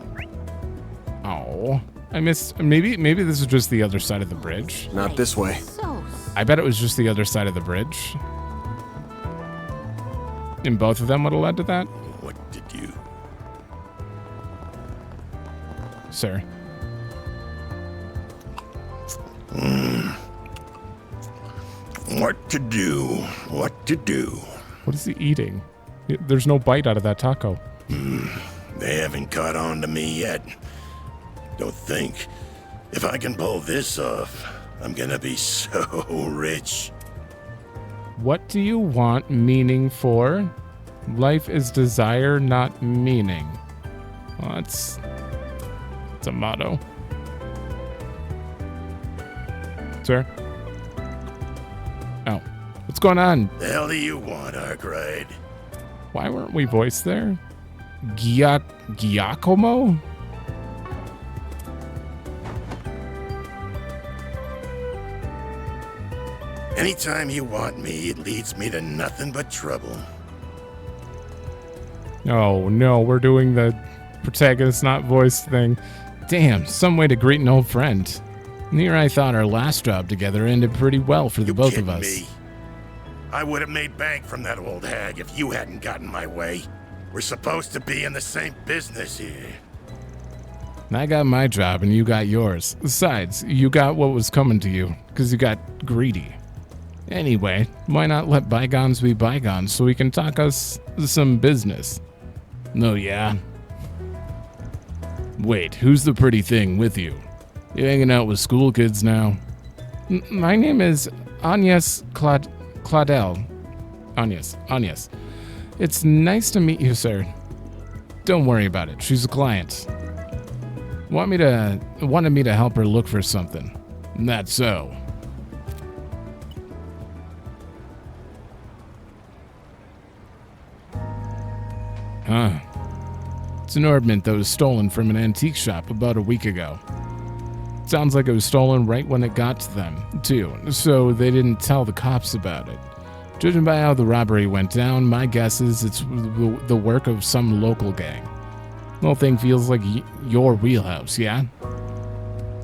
Oh. I missed... Maybe this is just the other side of the bridge. Not this way. So I bet it was just the other side of the bridge. And both of them would have led to that? What did you... Sir. What to do? What to do? What is he eating? There's no bite out of that taco. They haven't caught on to me yet. Don't think. If I can pull this off, I'm gonna be so rich. What do you want meaning for? Life is desire, not meaning. Well, that's a motto. Sir? Oh. What's going on? The hell do you want, Arkride? Why weren't we voiced there? Giacomo? Anytime you want me, it leads me to nothing but trouble. Oh, no, we're doing the protagonist not voiced thing. Damn, some way to greet an old friend. Near I thought our last job together ended pretty well for the both of us. Me? I would have made bank from that old hag if you hadn't gotten my way. We're supposed to be in the same business here. I got my job and you got yours. Besides, you got what was coming to you, because you got greedy. Anyway, why not let bygones be bygones so we can talk us some business? No, yeah? Wait, who's the pretty thing with you? You hanging out with school kids now? My name is Agnes Claudel. Agnes. It's nice to meet you, sir. Don't worry about it. She's a client. Wanted me to help her look for something. That's so. Huh. It's an ornament that was stolen from an antique shop about a week ago. Sounds like it was stolen right when it got to them, too, so they didn't tell the cops about it. Judging by how the robbery went down, my guess is it's the work of some local gang. The whole thing feels like your wheelhouse, yeah?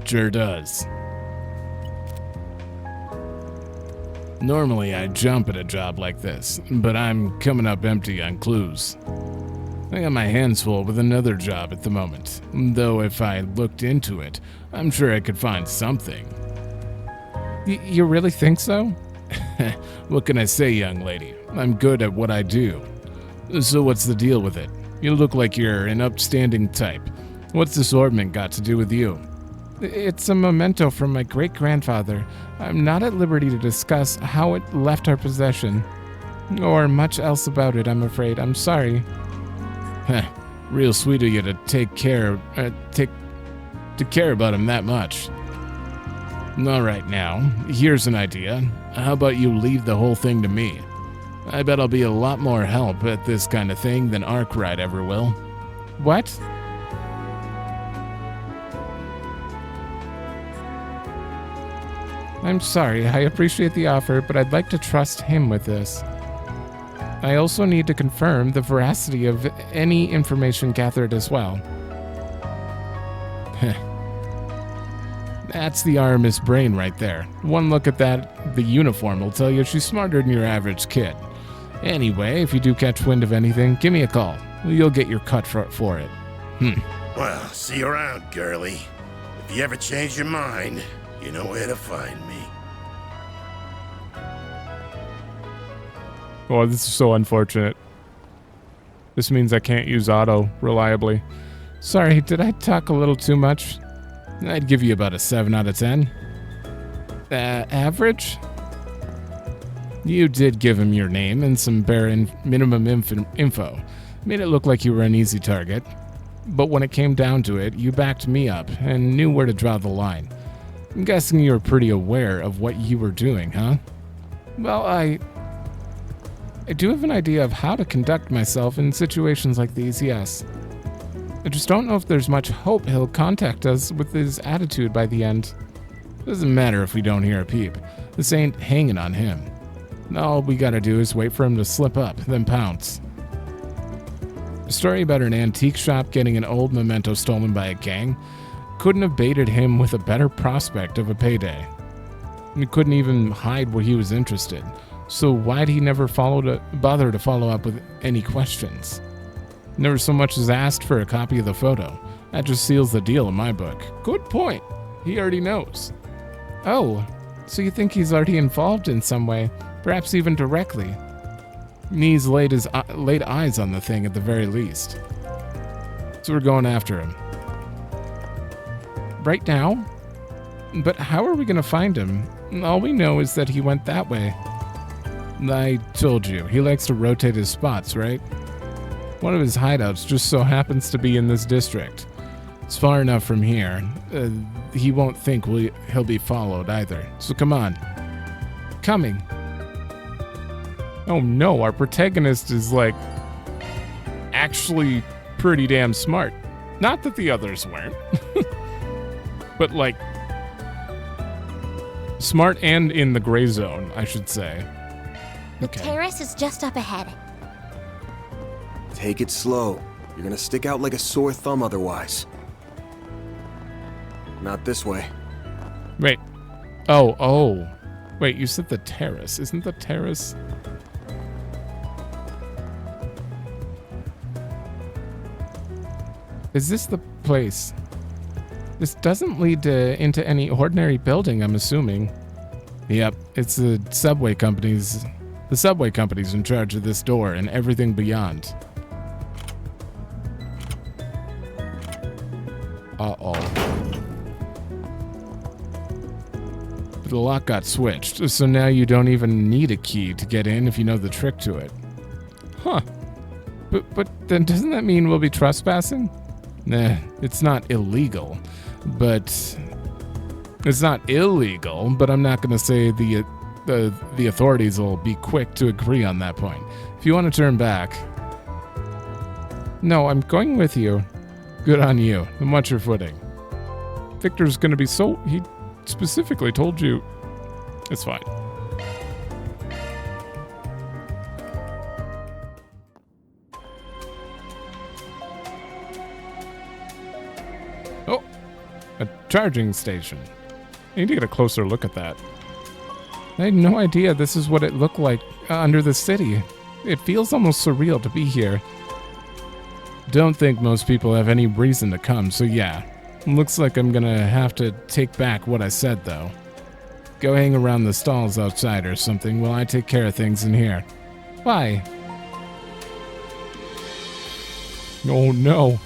Sure does. Normally I'd jump at a job like this, but I'm coming up empty on clues. I got my hands full with another job at the moment, though if I looked into it, I'm sure I could find something. You really think so? What can I say, young lady? I'm good at what I do. So what's the deal with it? You look like you're an upstanding type. What's this ornament got to do with you? It's a memento from my great-grandfather. I'm not at liberty to discuss how it left our possession. Or much else about it, I'm afraid. I'm sorry. Heh, real sweet of you to care about him that much. All right, now, here's an idea. How about you leave the whole thing to me? I bet I'll be a lot more help at this kind of thing than Arkride ever will. What? I'm sorry, I appreciate the offer, but I'd like to trust him with this. I also need to confirm the veracity of any information gathered as well. That's the Aramis brain right there. One look at the uniform will tell you she's smarter than your average kid. Anyway, if you do catch wind of anything, give me a call. You'll get your cut for it. Well, see you around, girlie. If you ever change your mind, you know where to find me. Oh, this is so unfortunate. This means I can't use auto reliably. Sorry, did I talk a little too much? I'd give you about a 7 out of 10. Average? You did give him your name and some bare minimum info. Made it look like you were an easy target. But when it came down to it, you backed me up and knew where to draw the line. I'm guessing you were pretty aware of what you were doing, huh? Well, I do have an idea of how to conduct myself in situations like these, yes. I just don't know if there's much hope he'll contact us with his attitude by the end. Doesn't matter if we don't hear a peep. This ain't hanging on him. All we gotta do is wait for him to slip up, then pounce. A story about an antique shop getting an old memento stolen by a gang couldn't have baited him with a better prospect of a payday. He couldn't even hide where he was interested, so why'd he never bother to follow up with any questions? Never so much as asked for a copy of the photo. That just seals the deal in my book. Good point. He already knows. Oh, so you think he's already involved in some way, perhaps even directly? He's laid eyes on the thing at the very least. So we're going after him. Right now? But how are we going to find him? All we know is that he went that way. I told you, he likes to rotate his spots, right? One of his hideouts just so happens to be in this district. It's far enough from here. He won't think he'll be followed either. So come on. Coming. Oh no, our protagonist is like actually pretty damn smart. Not that the others weren't. But like smart and in the gray zone, I should say. The terrace is just up ahead. Take it slow. You're gonna stick out like a sore thumb otherwise. Not this way. Wait. Oh. Wait, you said the terrace. Isn't the terrace... Is this the place? This doesn't lead into any ordinary building, I'm assuming. Yep, it's the subway company's in charge of this door and everything beyond. Uh-oh. The lock got switched, so now you don't even need a key to get in if you know the trick to it. Huh. But then doesn't that mean we'll be trespassing? Nah, it's not illegal, but... It's not illegal, but I'm not going to say the authorities will be quick to agree on that point. If you want to turn back... No, I'm going with you. Good on you. And watch your footing. Victor's going to be so... He specifically told you... It's fine. Oh! A charging station. I need to get a closer look at that. I had no idea this is what it looked like under the city. It feels almost surreal to be here. Don't think most people have any reason to come, so yeah. Looks like I'm gonna have to take back what I said, though. Go hang around the stalls outside or something while I take care of things in here. Why? Oh no.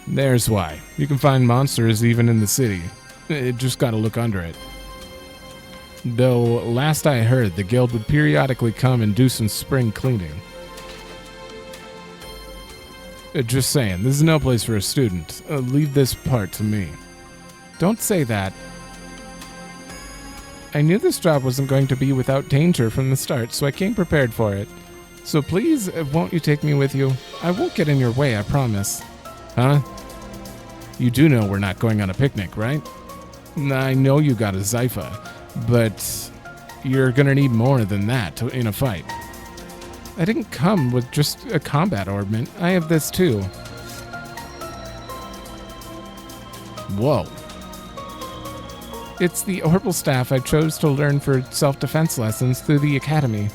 There's why. You can find monsters even in the city. Just gotta look under it. Though last I heard, the guild would periodically come and do some spring cleaning. Just saying, this is no place for a student. Leave this part to me. Don't say that. I knew this job wasn't going to be without danger from the start, so I came prepared for it. So please, won't you take me with you? I won't get in your way, I promise. Huh? You do know we're not going on a picnic, right? I know you got a Zypha, but you're gonna need more than that in a fight. I didn't come with just a combat ornament. I have this too. Whoa. It's the orbital staff I chose to learn for self-defense lessons through the academy.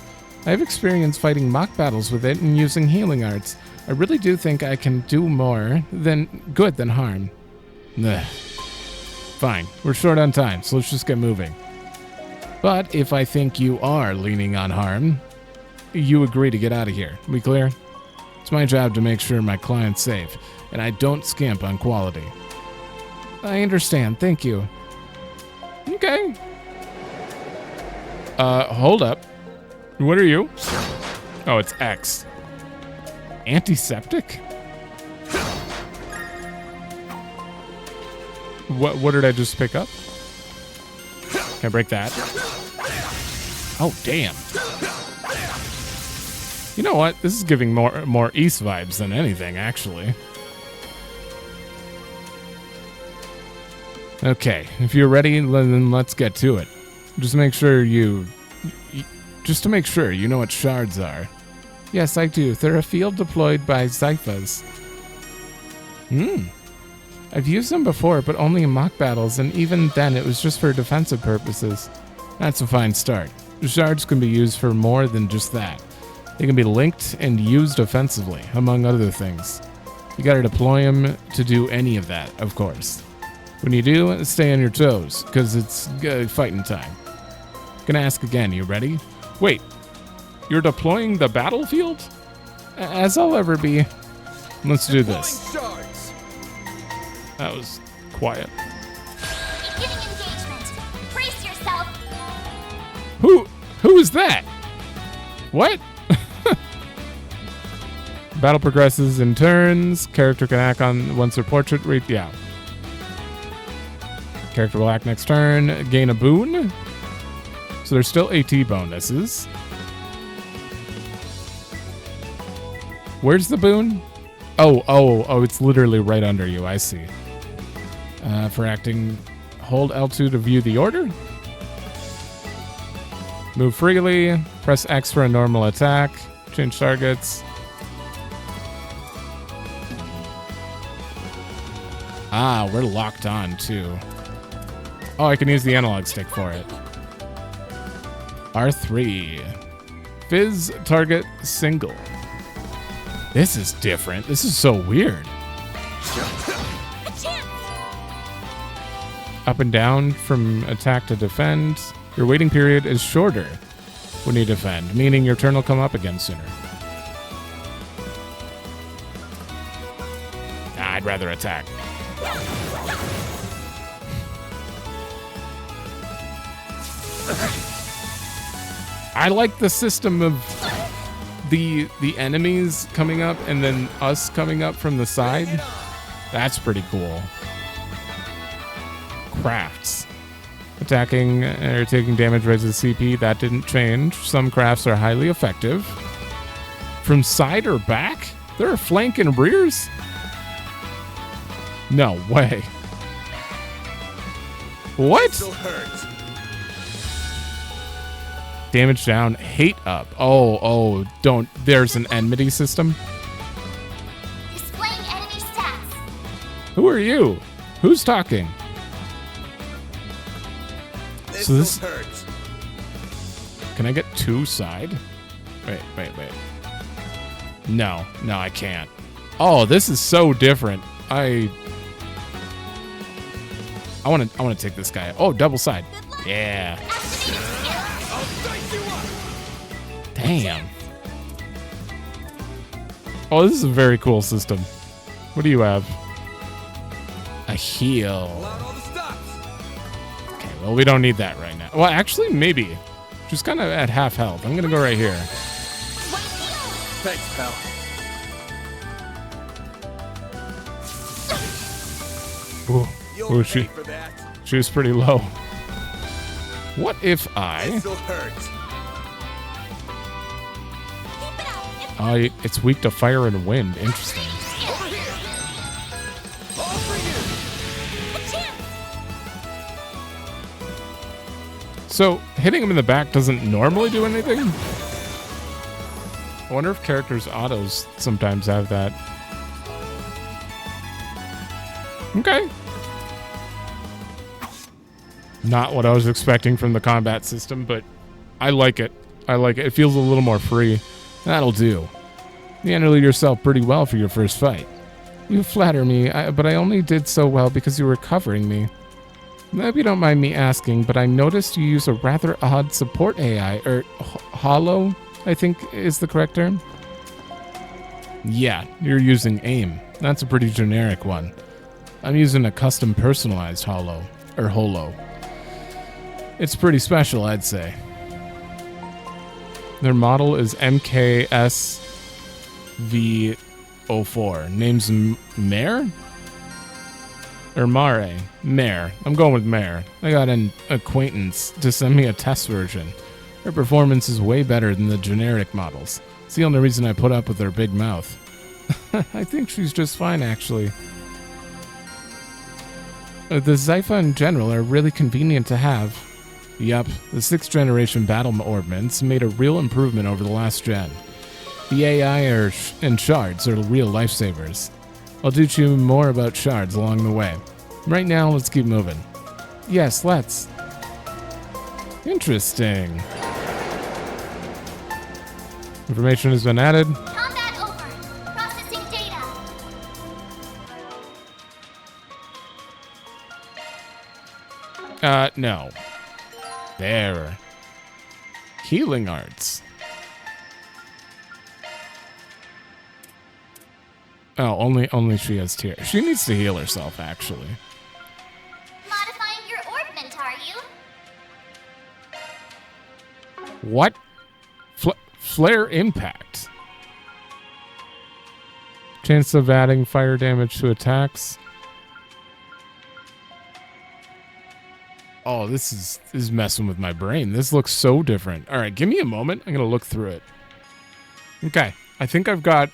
I have experience fighting mock battles with it and using healing arts. I really do think I can do more good than harm. Ugh. Fine, we're short on time, so let's just get moving. But if I think you are leaning on harm, you agree to get out of here. We clear? It's my job to make sure my client's safe, and I don't skimp on quality. I understand, thank you. Okay. Hold up. What are you? Oh, it's X. Antiseptic? What did I just pick up? Can I break that? Oh, damn. You know what? This is giving more East vibes than anything, actually. Okay, if you're ready, then let's get to it. Just to make sure you know what shards are. Yes, I do. They're a field deployed by Zyphas. I've used them before, but only in mock battles, and even then it was just for defensive purposes. That's a fine start. Shards can be used for more than just that. They can be linked and used offensively, among other things. You gotta deploy them to do any of that, of course. When you do, stay on your toes, because it's fighting time. Gonna ask again, you ready? Wait, you're deploying the battlefield? As I'll ever be. Let's do this. That was quiet. Beginning engagement. Brace yourself. Who is that? What? Battle progresses in turns. Character can act on once their portrait yeah. Character will act next turn. Gain a boon. So there's still AT bonuses. Where's the boon? Oh, it's literally right under you. I see. For acting, hold L2 to view the order. Move freely. Press X for a normal attack. Change targets. Ah, we're locked on too. Oh, I can use the analog stick for it. R3. Fizz target single. This is different. This is so weird. Up and down from attack to defend. Your waiting period is shorter when you defend, meaning your turn will come up again sooner. I'd rather attack. I like the system of the enemies coming up and then us coming up from the side. That's pretty cool. Crafts. Attacking or taking damage raises CP. That didn't change. Some crafts are highly effective. From side or back? There are flank and rears? No way. What? Damage down, hate up. Oh, don't. There's an enmity system. Displaying enemy stats. Who are you? Who's talking? So this hurts. Can I get two side? Wait. No, I can't. Oh, this is so different. I want to take this guy. Oh, double side. Yeah. Damn. Oh, this is a very cool system. What do you have? A heal. Okay, well, we don't need that right now. Well, actually, maybe. She's kind of at half health. I'm going to go right here. Thanks, pal. Ooh, she was pretty low. What if This'll hurt. it's weak to fire and wind. Interesting. So, hitting him in the back doesn't normally do anything? I wonder if characters' autos sometimes have that. Okay. Not what I was expecting from the combat system, but I like it. I like it. It feels a little more free. That'll do. You handled yourself pretty well for your first fight. You flatter me, but I only did so well because you were covering me. I hope you don't mind me asking, but I noticed you use a rather odd support AI, or hollow, I think is the correct term. Yeah, you're using AIM. That's a pretty generic one. I'm using a custom personalized hollow, or holo. It's pretty special, I'd say. Their model is MKSV04. Name's Mare? Or Mare? Mare. I'm going with Mare. I got an acquaintance to send me a test version. Her performance is way better than the generic models. It's the only reason I put up with her big mouth. I think she's just fine, actually. The Zypha in general are really convenient to have. Yup, the 6th generation battle ordnance made a real improvement over the last gen. The AI and shards are real lifesavers. I'll teach you more about shards along the way. Right now, let's keep moving. Yes, let's. Interesting. Information has been added. Combat over. Processing data. No. There. Healing arts. Oh, only she has tears. She needs to heal herself, actually. Modifying your ordnance, are you? What? Flare impact. Chance of adding fire damage to attacks. Oh, this is messing with my brain. This looks so different. All right, give me a moment. I'm going to look through it. Okay, I think I've got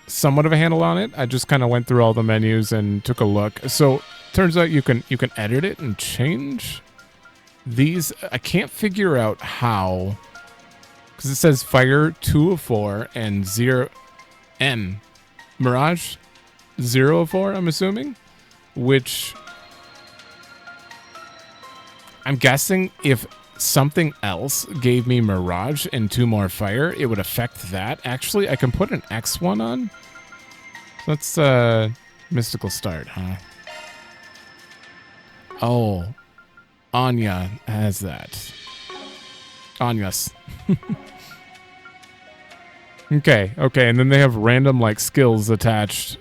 somewhat of a handle on it. I just kind of went through all the menus and took a look. So, turns out you can edit it and change these. I can't figure out how, because it says fire 2 of 4 and 0 M Mirage 0 of 4, I'm assuming, which I'm guessing if something else gave me Mirage and 2 more fire, it would affect that. Actually, I can put an X1 on. Let's mystical start, huh? Oh, Anya has that. Anya's. Okay, and then they have random like skills attached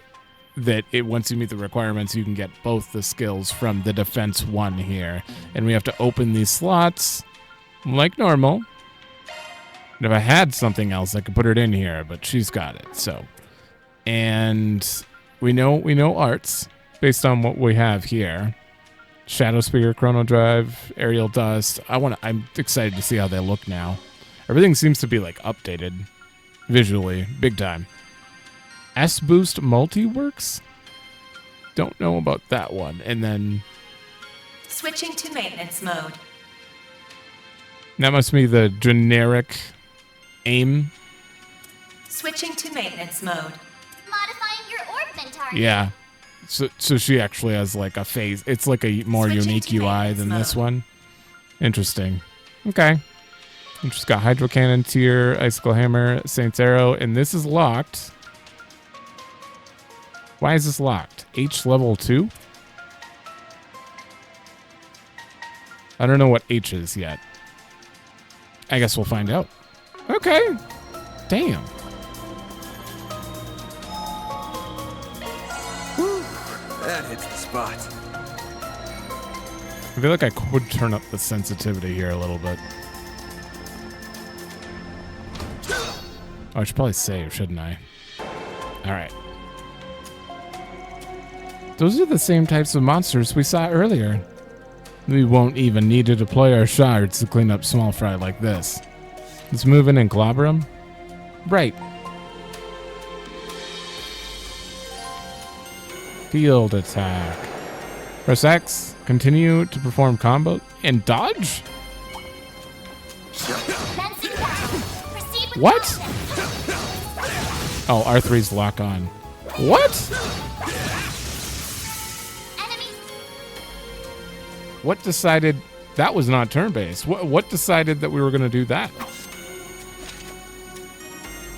that once you meet the requirements, you can get both the skills from the defense 1 here. And we have to open these slots like normal. And if I had something else, I could put it in here, but she's got it. So, and we know arts based on what we have here. Shadow Spear, Chrono Drive, Aerial Dust. I'm excited to see how they look now. Everything seems to be like updated visually, big time. S-Boost Multiworks? Don't know about that one. And then Switching to maintenance mode. That must be the generic AIM. Switching to maintenance mode. Modifying your ordnance, are you? Yeah. So she actually has like a phase. It's like a more Switching unique to UI maintenance than this mode. one. Interesting. Okay. And she's got Hydro Cannon, Tear, Icicle Hammer, Saint's Arrow, and this is locked. Why is this locked? H level 2? I don't know what H is yet. I guess we'll find out. Okay. Damn. That hits the spot. I feel like I could turn up the sensitivity here a little bit. Oh, I should probably save, shouldn't I? Alright. Those are the same types of monsters we saw earlier. We won't even need to deploy our shards to clean up small fry like this. Let's move in and clobber them. Right. Field attack. Press X. Continue to perform combo and dodge? What? Oh, R3's lock on. What? What decided that was not turn-based? What decided that we were going to do that?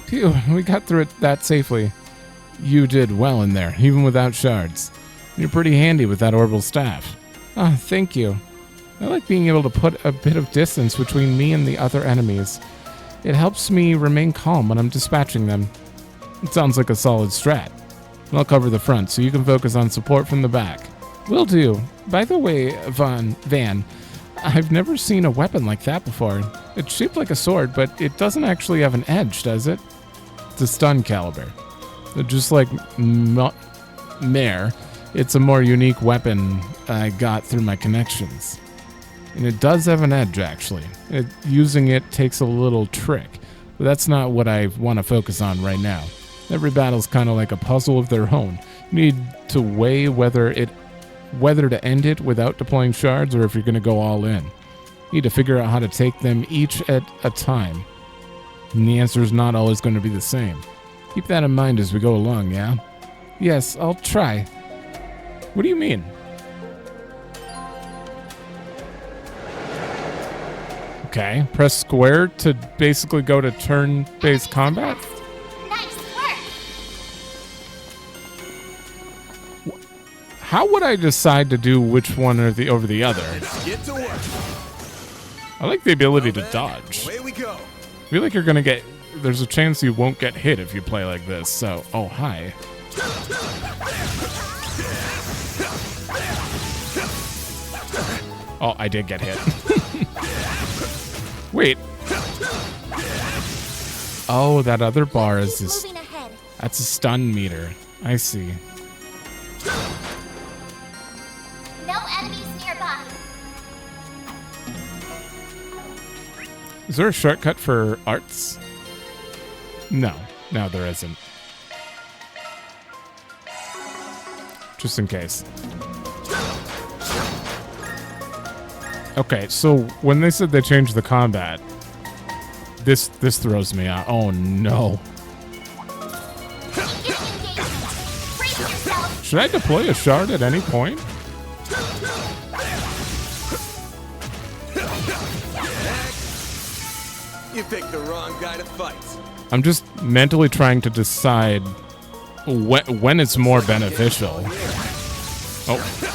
Phew, we got through it that safely. You did well in there, even without shards. You're pretty handy with that orbital staff. Ah, thank you. I like being able to put a bit of distance between me and the other enemies. It helps me remain calm when I'm dispatching them. It sounds like a solid strat. I'll cover the front so you can focus on support from the back. Will do. By the way, Van, I've never seen a weapon like that before. It's shaped like a sword, but it doesn't actually have an edge, does it? It's a stun caliber. Just like Mare, it's a more unique weapon I got through my connections. And it does have an edge, actually. Using it takes a little trick, but that's not what I want to focus on right now. Every battle's kind of like a puzzle of their own. You need to weigh whether to end it without deploying shards or if you're going to go all in. You need to figure out how to take them each at a time. And the answer is not always going to be the same. Keep that in mind as we go along, yeah? Yes, I'll try. What do you mean? Okay, press square to basically go to turn-based combat? Nice work. How would I decide to do which one or over the other? Get to work. I like the ability to dodge. Away we go. I feel like you're gonna get... There's a chance you won't get hit if you play like this, so... Oh, hi. Oh, I did get hit. Wait. Oh, that other bar is this. That's a stun meter. I see. No enemies nearby. Is there a shortcut for arts? No. No, there isn't. Just in case. Okay, so when they said they changed the combat, this throws me out. Oh no. Should I deploy a shard at any point? You picked the wrong guy to fight. I'm just mentally trying to decide when it's more beneficial. Oh.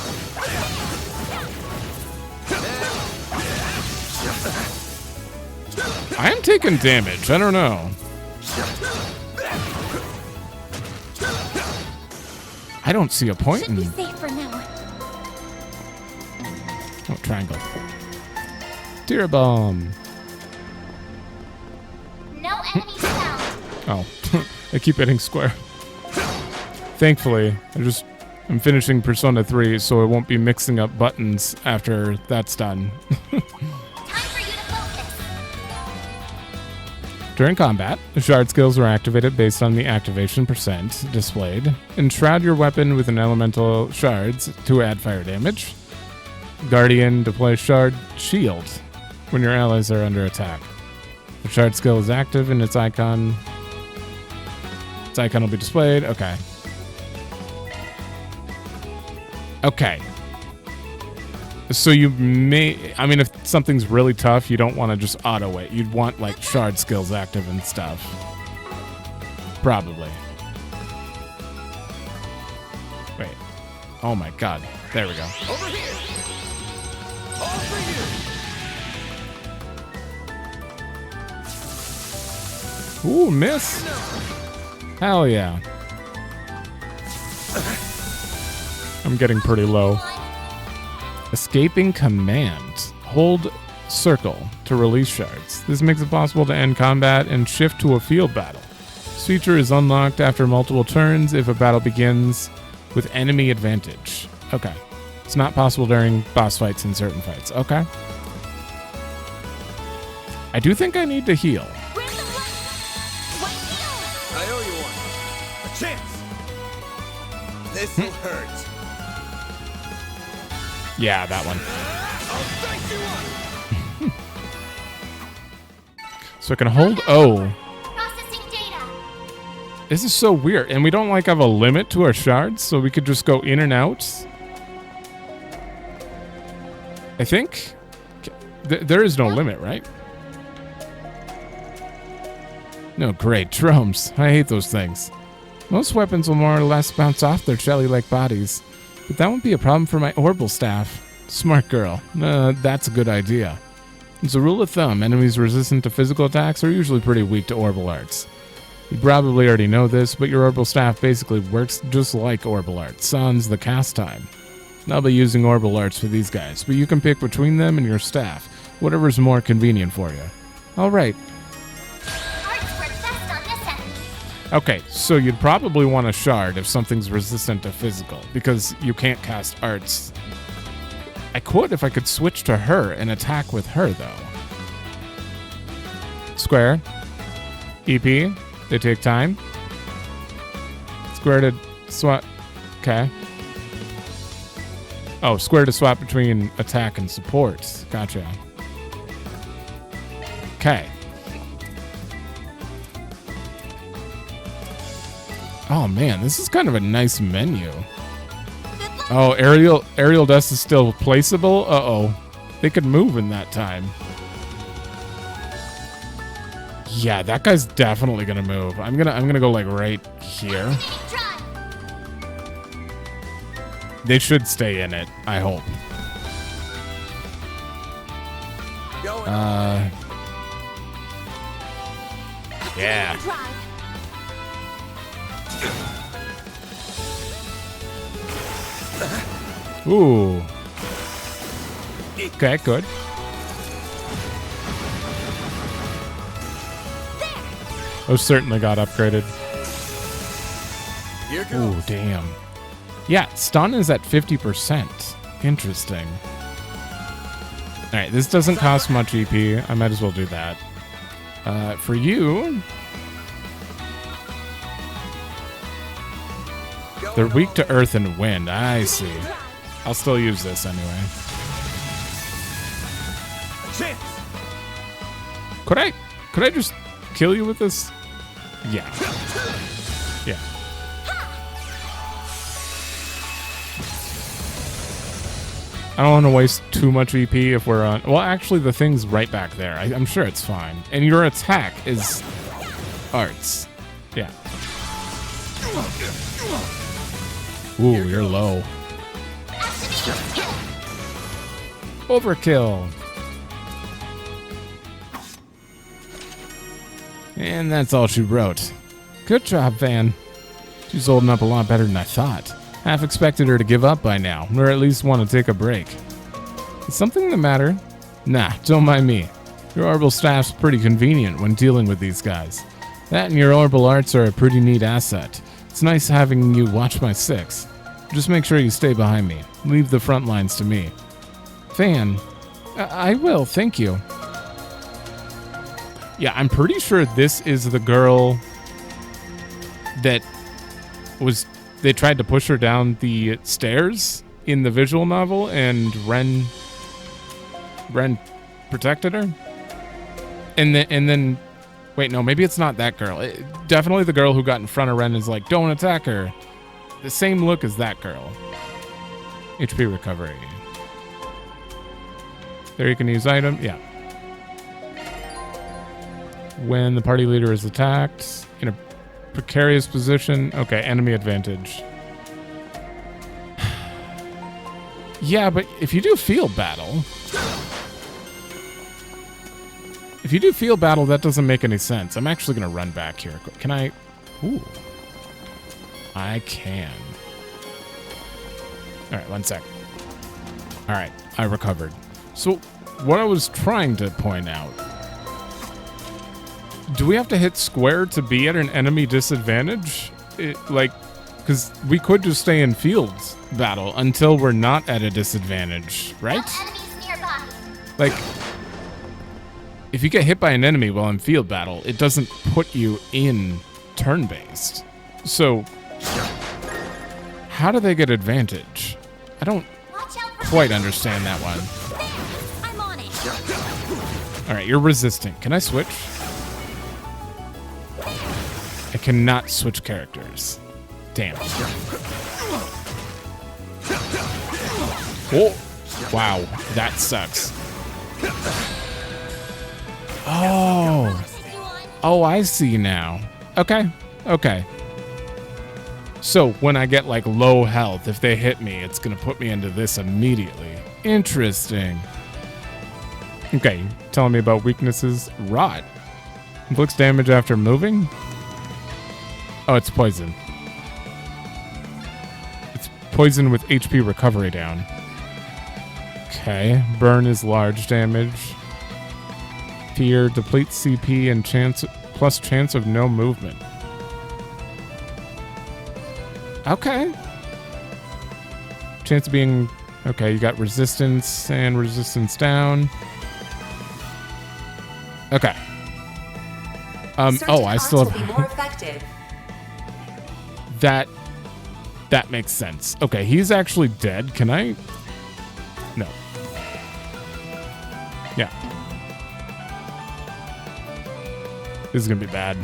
I am taking damage. I don't know. I don't see a point in... Should be safe for now. Oh, triangle. Deer bomb. No enemies found. Oh, I keep hitting square. Thankfully, I'm finishing Persona 3, so I won't be mixing up buttons after that's done. During combat, the shard skills are activated based on the activation percent displayed. Enshroud your weapon with an elemental shards to add fire damage. Guardian deploys shard shield when your allies are under attack. The shard skill is active and its icon will be displayed. Okay. Okay. So you may... I mean, if something's really tough, you don't want to just auto it. You'd want, like, shard skills active and stuff. Probably. Wait. Oh my god. There we go. Over here. All for you. Ooh, miss. Hell yeah. I'm getting pretty low. Escaping command. Hold circle to release shards. This makes it possible to end combat and shift to a field battle. This feature is unlocked after multiple turns if a battle begins with enemy advantage. Okay. It's not possible during boss fights and certain fights. Okay. I do think I need to heal. I owe you one. A chance. This'll hurt. Yeah, that one. So I can hold O. Processing data. This is so weird. And we don't like have a limit to our shards, so we could just go in and out. I think there is no limit, right? No, great. Drums. I hate those things. Most weapons will more or less bounce off their jelly-like bodies, but that won't be a problem for my orbital staff. Smart girl. That's a good idea. As a rule of thumb, enemies resistant to physical attacks are usually pretty weak to orbital arts. You probably already know this, but your orbital staff basically works just like orbital arts, sans the cast time. I'll be using orbital arts for these guys, but you can pick between them and your staff, whatever's more convenient for you. Alright. Okay, so you'd probably want a shard if something's resistant to physical, because you can't cast arts. I could if I could switch to her and attack with her, though. Square. EP. They take time. Square to swap. Okay. Oh, square to swap between attack and support. Gotcha. Okay. Oh man, this is kind of a nice menu. Oh, aerial dust is still placeable? Uh-oh. They could move in that time. Yeah, that guy's definitely gonna move. I'm gonna go like right here. They should stay in it, I hope. Yeah. Ooh. Okay, good. Those certainly got upgraded. Ooh, damn. Yeah, stun is at 50%. Interesting. Alright, this doesn't cost much EP. I might as well do that. For you... They're weak to earth and wind. I see. I'll still use this anyway. Could I just kill you with this? Yeah. Yeah. I don't want to waste too much EP if we're on... Well, actually, the thing's right back there. I'm sure it's fine. And your attack is arts. Yeah. Ooh, you're low. Overkill. And that's all she wrote. Good job, Van. She's holding up a lot better than I thought. Half expected her to give up by now, or at least want to take a break. Is something the matter? Nah, don't mind me. Your orbital staff's pretty convenient when dealing with these guys. That and your orbital arts are a pretty neat asset. It's nice having you watch my six. Just make sure you stay behind me. Leave the front lines to me. Fan, I will, thank you. Yeah, I'm pretty sure this is the girl that was... They tried to push her down the stairs in the visual novel, and Ren protected her. And then, wait, no, maybe it's not that girl. Definitely the girl who got in front of Ren is like, don't attack her. The same look as that girl. HP recovery. There you can use item. Yeah. When the party leader is attacked in a precarious position. Okay, enemy advantage. Yeah, but if you do field battle... If you do field battle, that doesn't make any sense. I'm actually going to run back here. Can I... Ooh. I can. All right, 1 sec. All right, I recovered. So what I was trying to point out, do we have to hit square to be at an enemy disadvantage? Because we could just stay in fields battle until we're not at a disadvantage, right? Like, if you get hit by an enemy while in field battle, it doesn't put you in turn-based. So, how do they get advantage? I don't quite understand that one. I'm on it. All right, you're resisting. Can I switch? I cannot switch characters. Damn. Oh, wow, that sucks. Oh, I see now. Okay. So when I get like low health, if they hit me, it's gonna put me into this immediately. Interesting. Okay, telling me about weaknesses. Rot. Inflicts damage after moving. Oh, it's poison. It's poison with HP recovery down. Okay. Burn is large damage. Fear depletes CP and chance of no movement. Okay. Chance of being... Okay, you got resistance and resistance down. Okay. I still have... More effective. That makes sense. Okay, he's actually dead. Can I... No. Yeah. This is gonna be bad.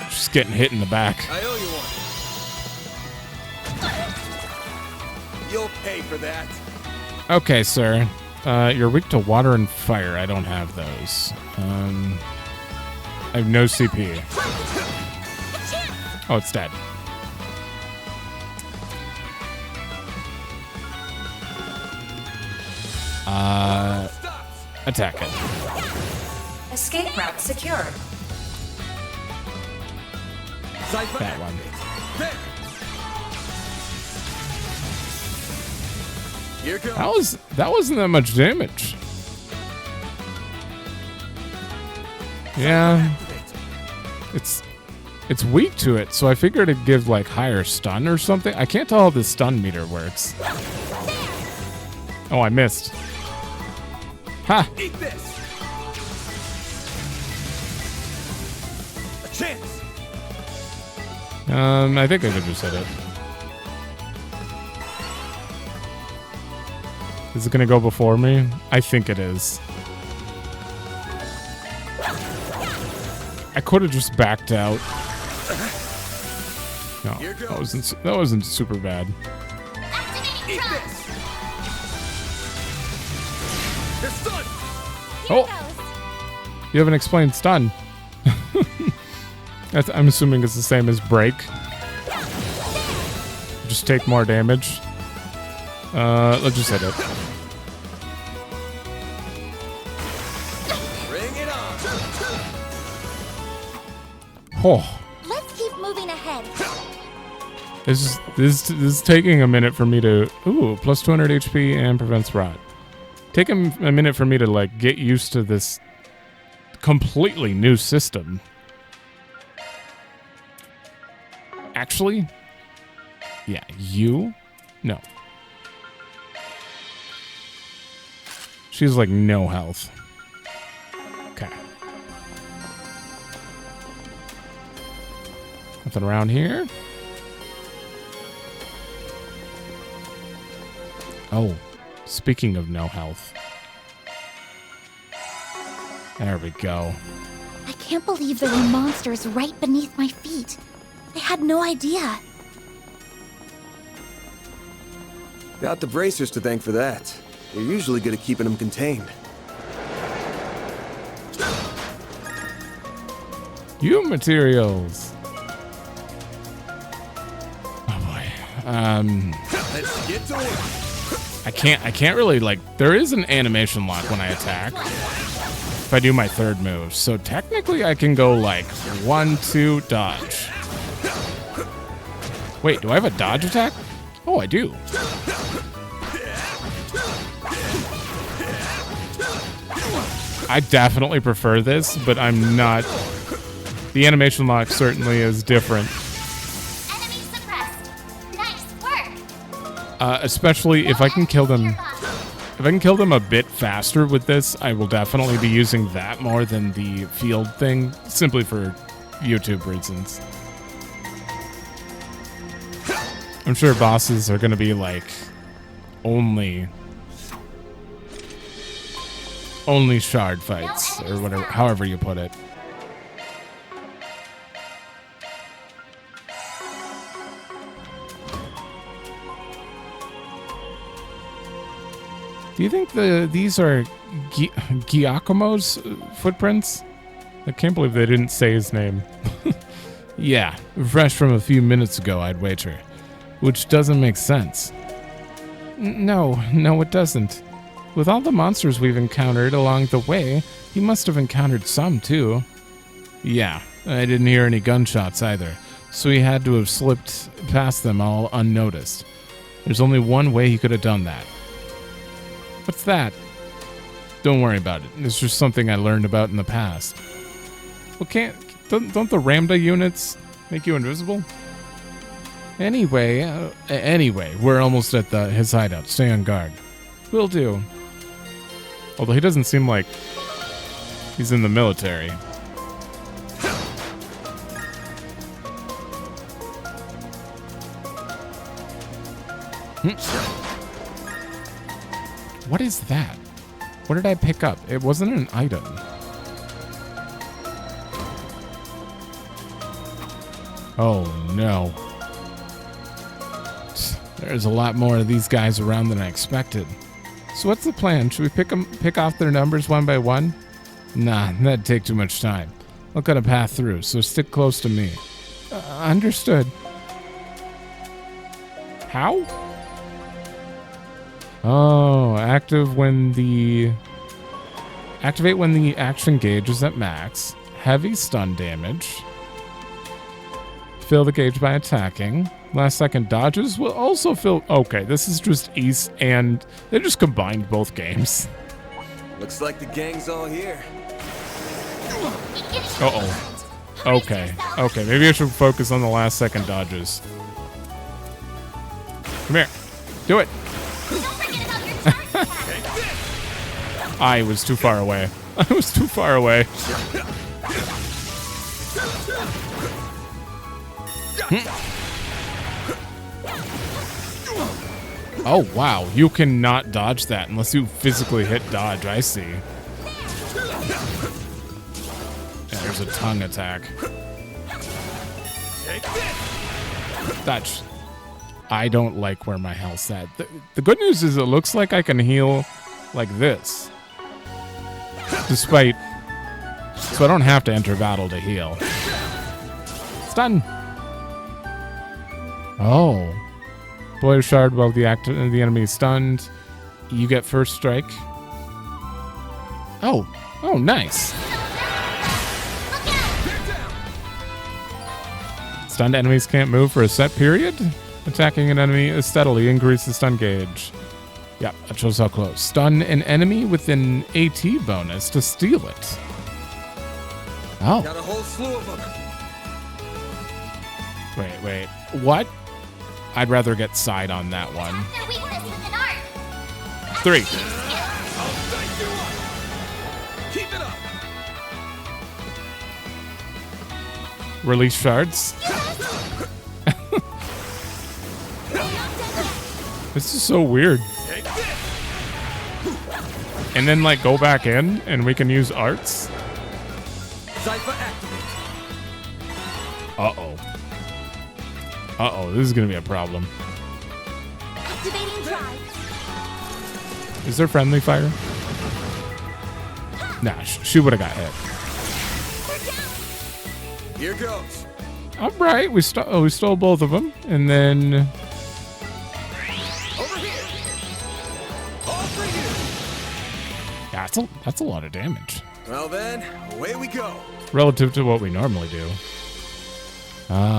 Just getting hit in the back. I owe you one. You'll pay for that. Okay, sir. You're weak to water and fire. I don't have those. I have no CP. Oh, it's dead. Attack it. Escape route secured. That one. Here goes. That wasn't that much damage. Yeah. It's weak to it, so I figured it'd give like higher stun or something. I can't tell how the stun meter works. Oh, I missed. Ha! Eat this. A chance. I think I could just hit it. Is it gonna go before me? I think it is. I could have just backed out. No, that wasn't super bad. Eat this. They're stunned. Oh, you haven't explained stun. I'm assuming it's the same as break. Just take more damage. Let's just hit it. Bring it on. Oh, Let's keep moving ahead. this is taking a minute for me to. Ooh, plus 200 HP and prevents rot. Take a minute for me to like get used to this completely new system. Actually, yeah, you? No. She has like no health. Okay. Nothing around here? Oh, speaking of no health. There we go. I can't believe there were monsters right beneath my feet. I had no idea. Got the bracers to thank for that. You're usually good at keeping them contained. You materials. Oh boy. Let's get to work. I can't really like, there is an animation lock when I attack. If I do my third move. So technically I can go like 1, 2, dodge. Wait, do I have a dodge attack? Oh, I do. I definitely prefer this, but I'm not. The animation lock certainly is different. Enemy suppressed. Nice work. Especially if I can kill them. If I can kill them a bit faster with this, I will definitely be using that more than the field thing, simply for YouTube reasons. I'm sure bosses are going to be like only shard fights or whatever, however you put it. Do you think these are Giacomo's footprints? I can't believe they didn't say his name. Yeah, fresh from a few minutes ago, I'd wager. Which doesn't make sense. No, it doesn't. With all the monsters we've encountered along the way, he must have encountered some too. Yeah, I didn't hear any gunshots either, so he had to have slipped past them all unnoticed. There's only one way he could have done that. What's that? Don't worry about it. It's just something I learned about in the past. Well, don't the Ramda units make you invisible? Anyway, we're almost at his hideout. Stay on guard. Will do. Although he doesn't seem like he's in the military. What is that? What did I pick up? It wasn't an item. Oh no. There's a lot more of these guys around than I expected. So what's the plan? Should we pick off their numbers one by one? Nah, that'd take too much time. I'll cut a path through, so stick close to me. Understood. How? Oh, activate when the action gauge is at max. Heavy stun damage. Fill the gauge by attacking. Last second dodges will also fill. Okay, this is just East, and they just combined both games. Looks like the gang's all here. Uh-oh. Okay, maybe I should focus on the last second dodges. Come here. Do it. I was too far away. Oh, wow. You cannot dodge that unless you physically hit dodge. I see. Yeah, there's a tongue attack. Dodge. I don't like where my health's at. The good news is it looks like I can heal like this. Despite... So I don't have to enter battle to heal. Stun! Oh. Blow a shard while the enemy is stunned. You get first strike. Oh, nice. Stunned enemies can't move for a set period. Attacking an enemy steadily increases stun gauge. Yeah, that shows how close. Stun an enemy with an AT bonus to steal it. Oh. Got a whole slew of them. Wait. What? I'd rather get side on that one. 3. Keep it up. Release shards. This is so weird. And then like go back in and we can use arts. Uh-oh, this is gonna be a problem. Activating drive. Is there friendly fire? Nah, she would have got hit. Here goes. All right, we stole both of them, and then Over here. All for you. yeah, that's a lot of damage Well then, away we go. relative to what we normally do.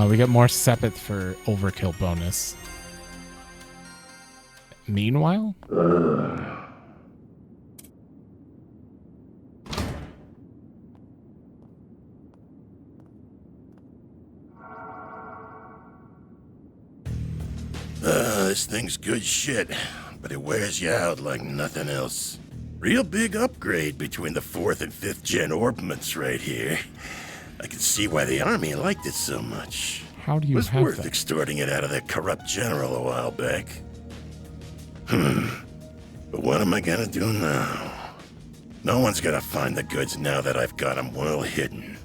We get more Sepith for overkill bonus. Meanwhile, This thing's good shit, but it wears you out like nothing else. Real big upgrade between the 4th and 5th gen orbments right here. I can see why the army liked it so much. How do you was have worth that? extorting it out of that corrupt general a while back. But what am I gonna do now? No one's gonna find the goods now that I've got them well hidden.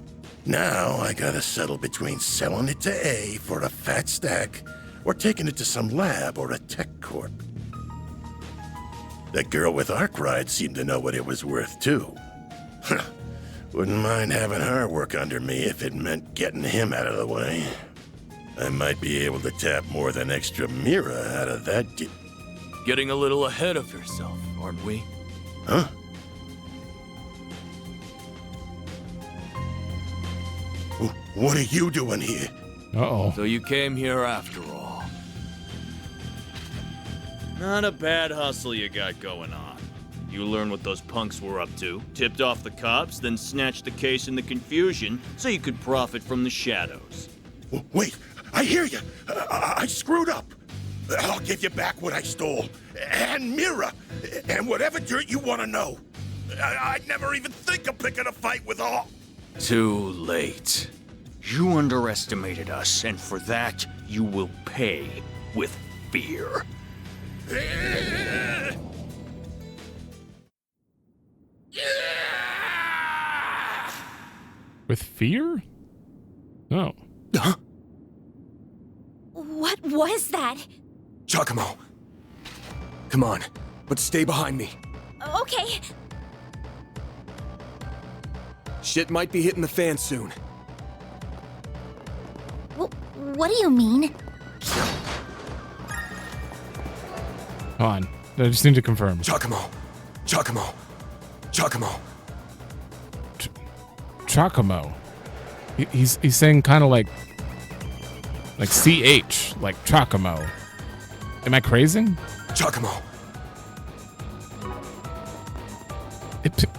Now I gotta settle between selling it to A for a fat stack or taking it to some lab or a tech corp. That girl with Arkride seemed to know what it was worth too. Wouldn't mind having her work under me if it meant getting him out of the way. I might be able to tap more than extra Mira out of that Getting a little ahead of yourself, aren't we? Huh? What are you doing here? Uh-oh. So you came here after all. Not a bad hustle you got going on. You learned what those punks were up to, tipped off the cops, then snatched the case in the confusion so you could profit from the shadows. Wait, I hear you. I screwed up. I'll give you back what I stole. And Mira. And whatever dirt you want to know. I'd never even think of picking a fight with all... Too late. You underestimated us, and for that, you will pay with fear. With fear? Oh. Huh? What was that? Giacomo. Come on, but stay behind me. Okay. Shit might be hitting the fan soon. What do you mean? Hold on. I just need to confirm. Giacomo. Giacomo. He's saying kind of like CH, like Giacomo. Am I crazy? Giacomo.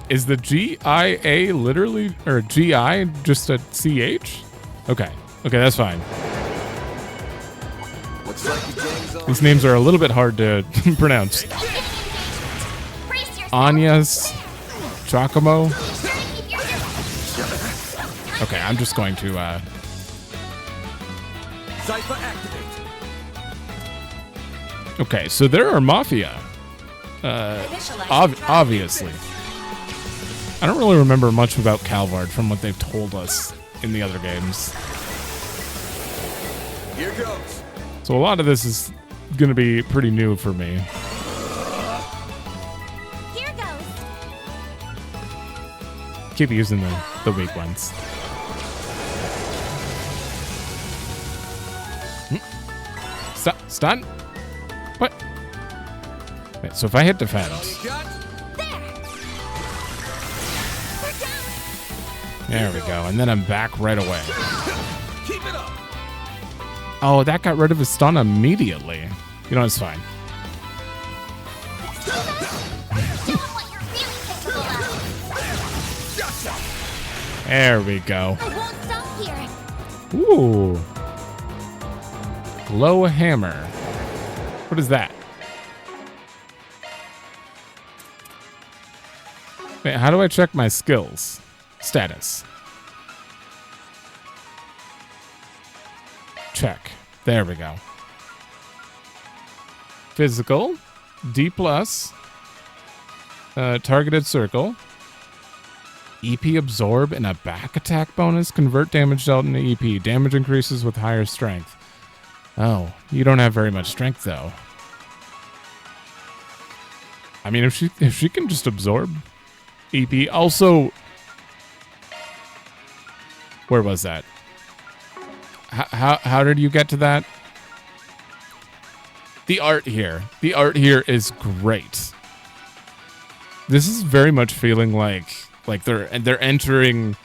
Is the GIA literally, or GI just a CH? Okay, that's fine. Looks like the gang's on. These names are a little bit hard to pronounce. Anya's Giacomo. Okay, I'm just going to Cypher activate. Okay, so there are mafia. Obviously. I don't really remember much about Calvard from what they've told us in the other games. Here goes. So a lot of this is going to be pretty new for me. Here goes. Keep using the weak ones. Stun? What? Wait, so if I hit defend. There we go, and then I'm back right away. Keep it up. Oh, that got rid of his stun immediately. You know, it's fine. There we go. I won't stop here. Ooh. Glow hammer. What is that? Wait, how do I check my skills? Status. Check. There we go. Physical. D+. Targeted circle. EP absorb and a back attack bonus. Convert damage dealt into EP. Damage increases with higher strength. Oh, you don't have very much strength though. I mean, if she can just absorb EP. Also, where was that? How did you get to that? The art here is great. This is very much feeling like they're entering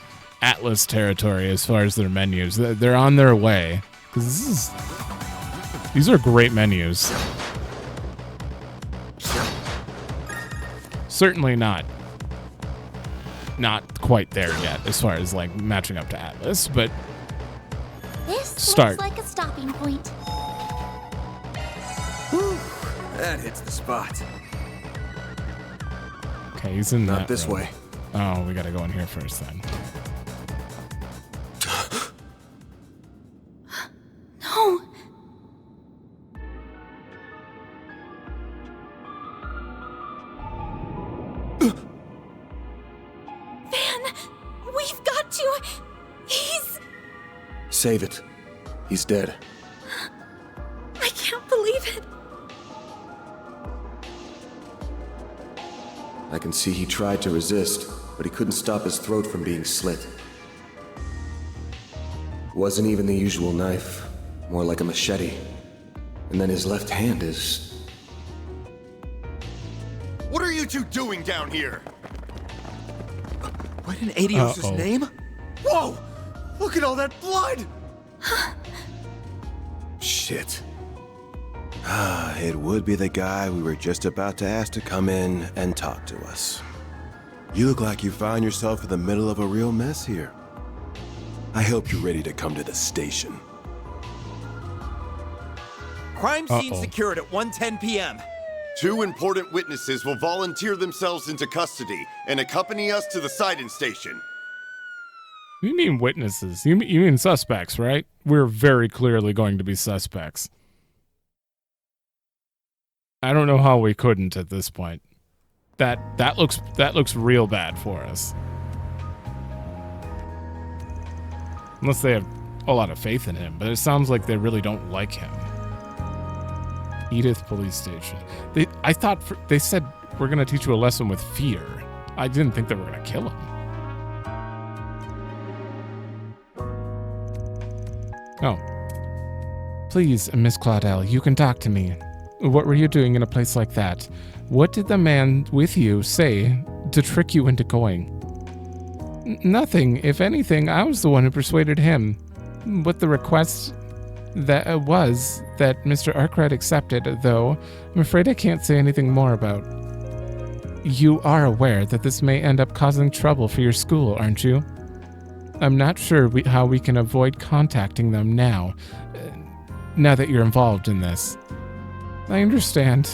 Atlas territory as far as their menus. They're on their way, because these are great menus. Certainly not quite there yet as far as like matching up to Atlas, but This start. looks like a stopping point. That hits the spot. Okay, he's in Not that this room. way. Oh, we gotta go in here first then. No. Van, we've got to. He's. Save it. He's dead. I can't believe it. I can see he tried to resist, but he couldn't stop his throat from being slit. Wasn't even the usual knife, more like a machete. And then his left hand is... What are you two doing down here? What in Adios' name? Whoa! Look at all that blood! Shit. It would be the guy we were just about to ask to come in and talk to us. You look like you found yourself in the middle of a real mess here. I hope you're ready to come to the station. Crime scene secured at 1:10 p.m. 2 important witnesses will volunteer themselves into custody and accompany us to the sighting station. You mean witnesses? You mean suspects, right? We're very clearly going to be suspects. I don't know how we couldn't at this point. That looks real bad for us. Unless they have a lot of faith in him, but it sounds like they really don't like him. Edith Police Station. I thought they said we're gonna teach you a lesson with fear. I didn't think they were gonna kill him. Oh. Please, Miss Claudel, you can talk to me. What were you doing in a place like that? What did the man with you say to trick you into going? Nothing. If anything, I was the one who persuaded him. What the request that was that Mr. Arkride accepted, though, I'm afraid I can't say anything more about. You are aware that this may end up causing trouble for your school, aren't you? I'm not sure how we can avoid contacting them now that you're involved in this. I understand.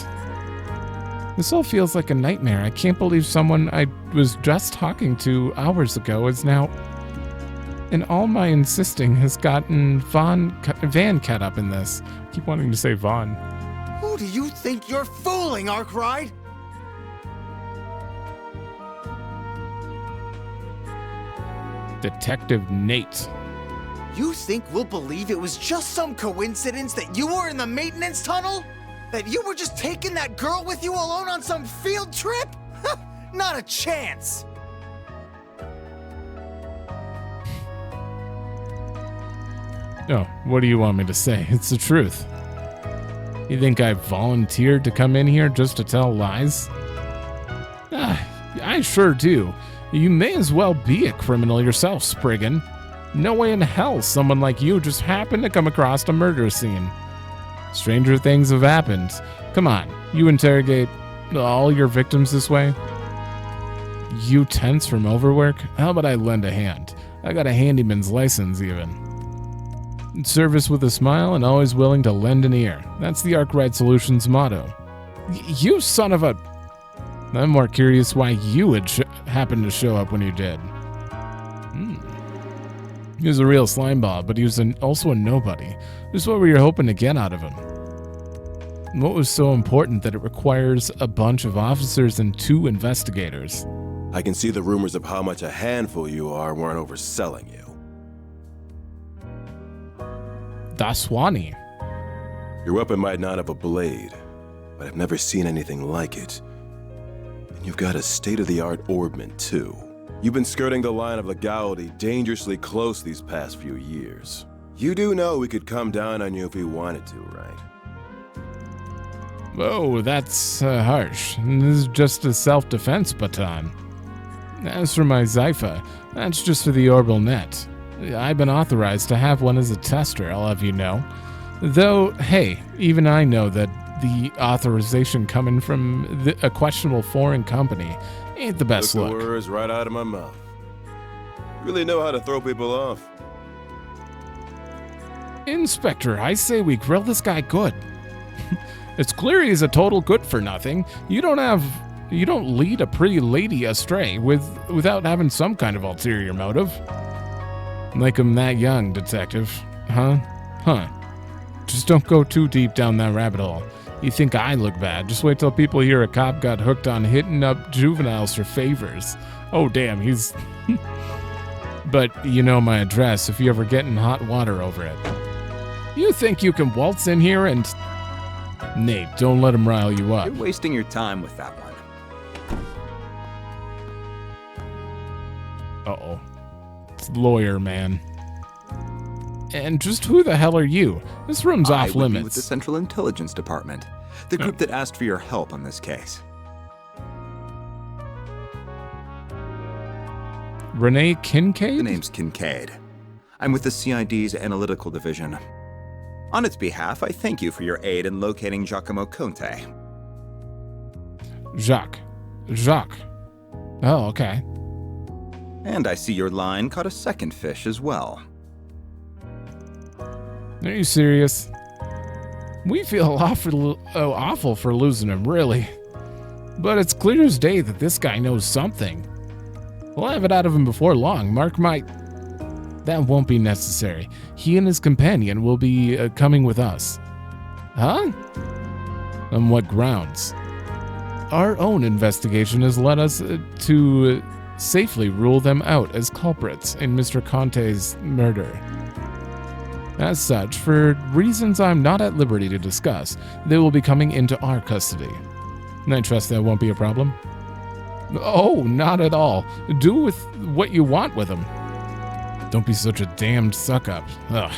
This all feels like a nightmare. I can't believe someone I was just talking to hours ago is now... And all my insisting has gotten Van cut up in this. I keep wanting to say Vaughn. Who do you think you're fooling, Arkride? Detective Nate. You think we'll believe it was just some coincidence that you were in the maintenance tunnel? That you were just taking that girl with you alone on some field trip? Not a chance! Oh, what do you want me to say? It's the truth. You think I volunteered to come in here just to tell lies? I sure do. You may as well be a criminal yourself, Spriggan. No way in hell someone like you just happened to come across a murder scene. Stranger things have happened. Come on, you interrogate all your victims this way? You tense from overwork? How about I lend a hand? I got a handyman's license even. Service with a smile and always willing to lend an ear. That's the Arkride Solutions motto. You son of a... I'm more curious why you would happen to show up when you did. He was a real slimeball, but he was also a nobody. Just what were you hoping to get out of him? What was so important that it requires a bunch of officers and 2 investigators? I can see the rumors of how much a handful you are weren't overselling you. Daswani. Your weapon might not have a blade, but I've never seen anything like it. And you've got a state-of-the-art orbment, too. You've been skirting the line of legality dangerously close these past few years. You do know we could come down on you if we wanted to, right? Oh, that's harsh. This is just a self-defense baton. As for my Zypha, that's just for the orbital net. I've been authorized to have one as a tester, I'll have you know. Though, hey, even I know that the authorization coming from a questionable foreign company ain't the best look. The words right out of my mouth. You really know how to throw people off. Inspector, I say we grill this guy good. It's clear he's a total good-for-nothing. You don't lead a pretty lady astray without having some kind of ulterior motive. Like him that young, detective. Huh? Just don't go too deep down that rabbit hole. You think I look bad. Just wait till people hear a cop got hooked on hitting up juveniles for favors. Oh, damn, he's... But you know my address if you ever get in hot water over it. You think you can waltz in here and... Nate, don't let him rile you up. You're wasting your time with that one. Uh-oh. It's lawyer, man. And just who the hell are you? This room's off I would be limits. with the Central Intelligence Department, the group that asked for your help on this case. Renee Kincaid? The name's Kincaid. I'm with the CID's Analytical Division. On its behalf, I thank you for your aid in locating Giacomo Conte. Jacques. Oh, okay. And I see your line caught a second fish as well. Are you serious? We feel awful for losing him, really. But it's clear as day that this guy knows something. We'll have it out of him before long. Mark might... That won't be necessary. He and his companion will be coming with us. Huh? On what grounds? Our own investigation has led us to safely rule them out as culprits in Mr. Conte's murder. As such, for reasons I'm not at liberty to discuss, they will be coming into our custody. I trust that won't be a problem. Oh, not at all. Do with what you want with them. Don't be such a damned suck-up. Ugh.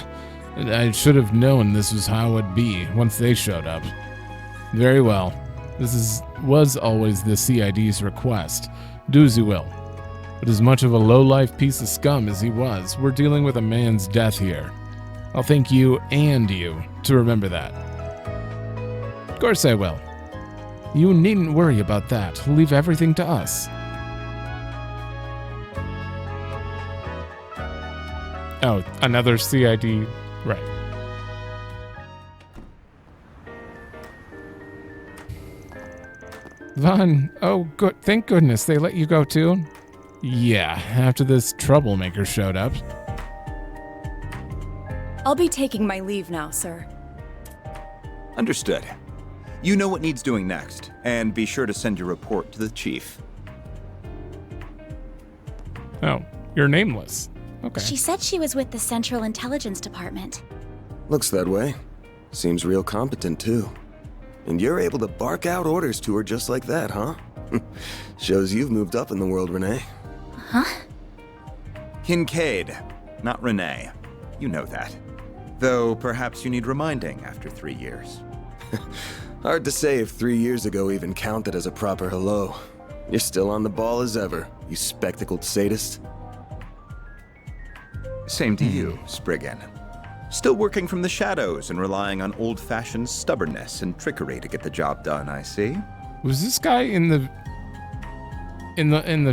I should have known this was how it would be once they showed up. Very well. This was always the CID's request. Do as you will. But as much of a low-life piece of scum as he was, we're dealing with a man's death here. I'll thank you and you to remember that. Of course I will. You needn't worry about that. Leave everything to us. Oh, another CID. Right. Vaughn, oh, good. Thank goodness they let you go too. Yeah, after this troublemaker showed up. I'll be taking my leave now, sir. Understood. You know what needs doing next, and be sure to send your report to the chief. Oh, you're nameless. Okay. She said she was with the Central Intelligence Department. Looks that way. Seems real competent, too. And you're able to bark out orders to her just like that, huh? Shows you've moved up in the world, Renee. Huh? Kincaid, not Renee. You know that. Though perhaps you need reminding after 3 years. Hard to say if 3 years ago even counted as a proper hello. You're still on the ball as ever, you spectacled sadist. Same to you, Spriggan. Still working from the shadows and relying on old-fashioned stubbornness and trickery to get the job done, I see. Was this guy in the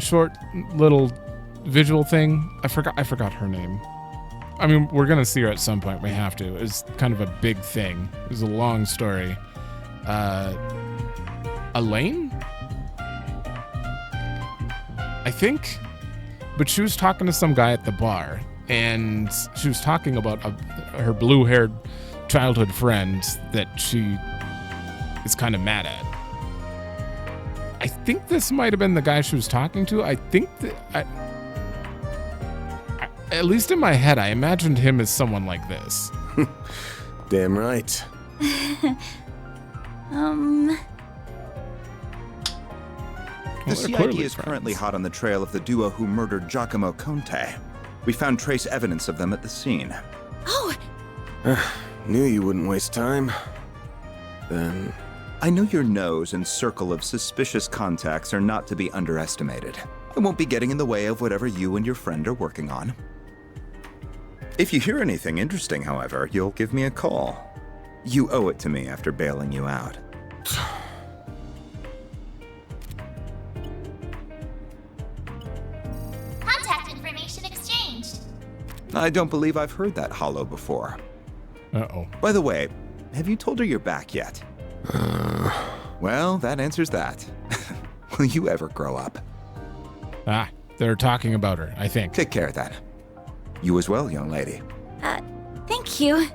short little visual thing? I forgot her name. I mean, we're gonna see her at some point. We have to. It's kind of a big thing. It was a long story. Elaine? I think. But she was talking to some guy at the bar, and she was talking about her blue-haired childhood friend that she is kind of mad at. I think this might have been the guy she was talking to. I think that at least in my head, I imagined him as someone like this. Damn right. The CID is currently hot on the trail of the duo who murdered Giacomo Conte. We found trace evidence of them at the scene. Oh! Knew you wouldn't waste time. Then... I know your nose and circle of suspicious contacts are not to be underestimated. I won't be getting in the way of whatever you and your friend are working on. If you hear anything interesting, however, you'll give me a call. You owe it to me after bailing you out. Contact information exchanged. I don't believe I've heard that hollow before. Uh-oh. By the way, have you told her you're back yet? Well, that answers that. Will you ever grow up? Ah, they're talking about her, I think. Take care then. You as well, young lady. Thank you.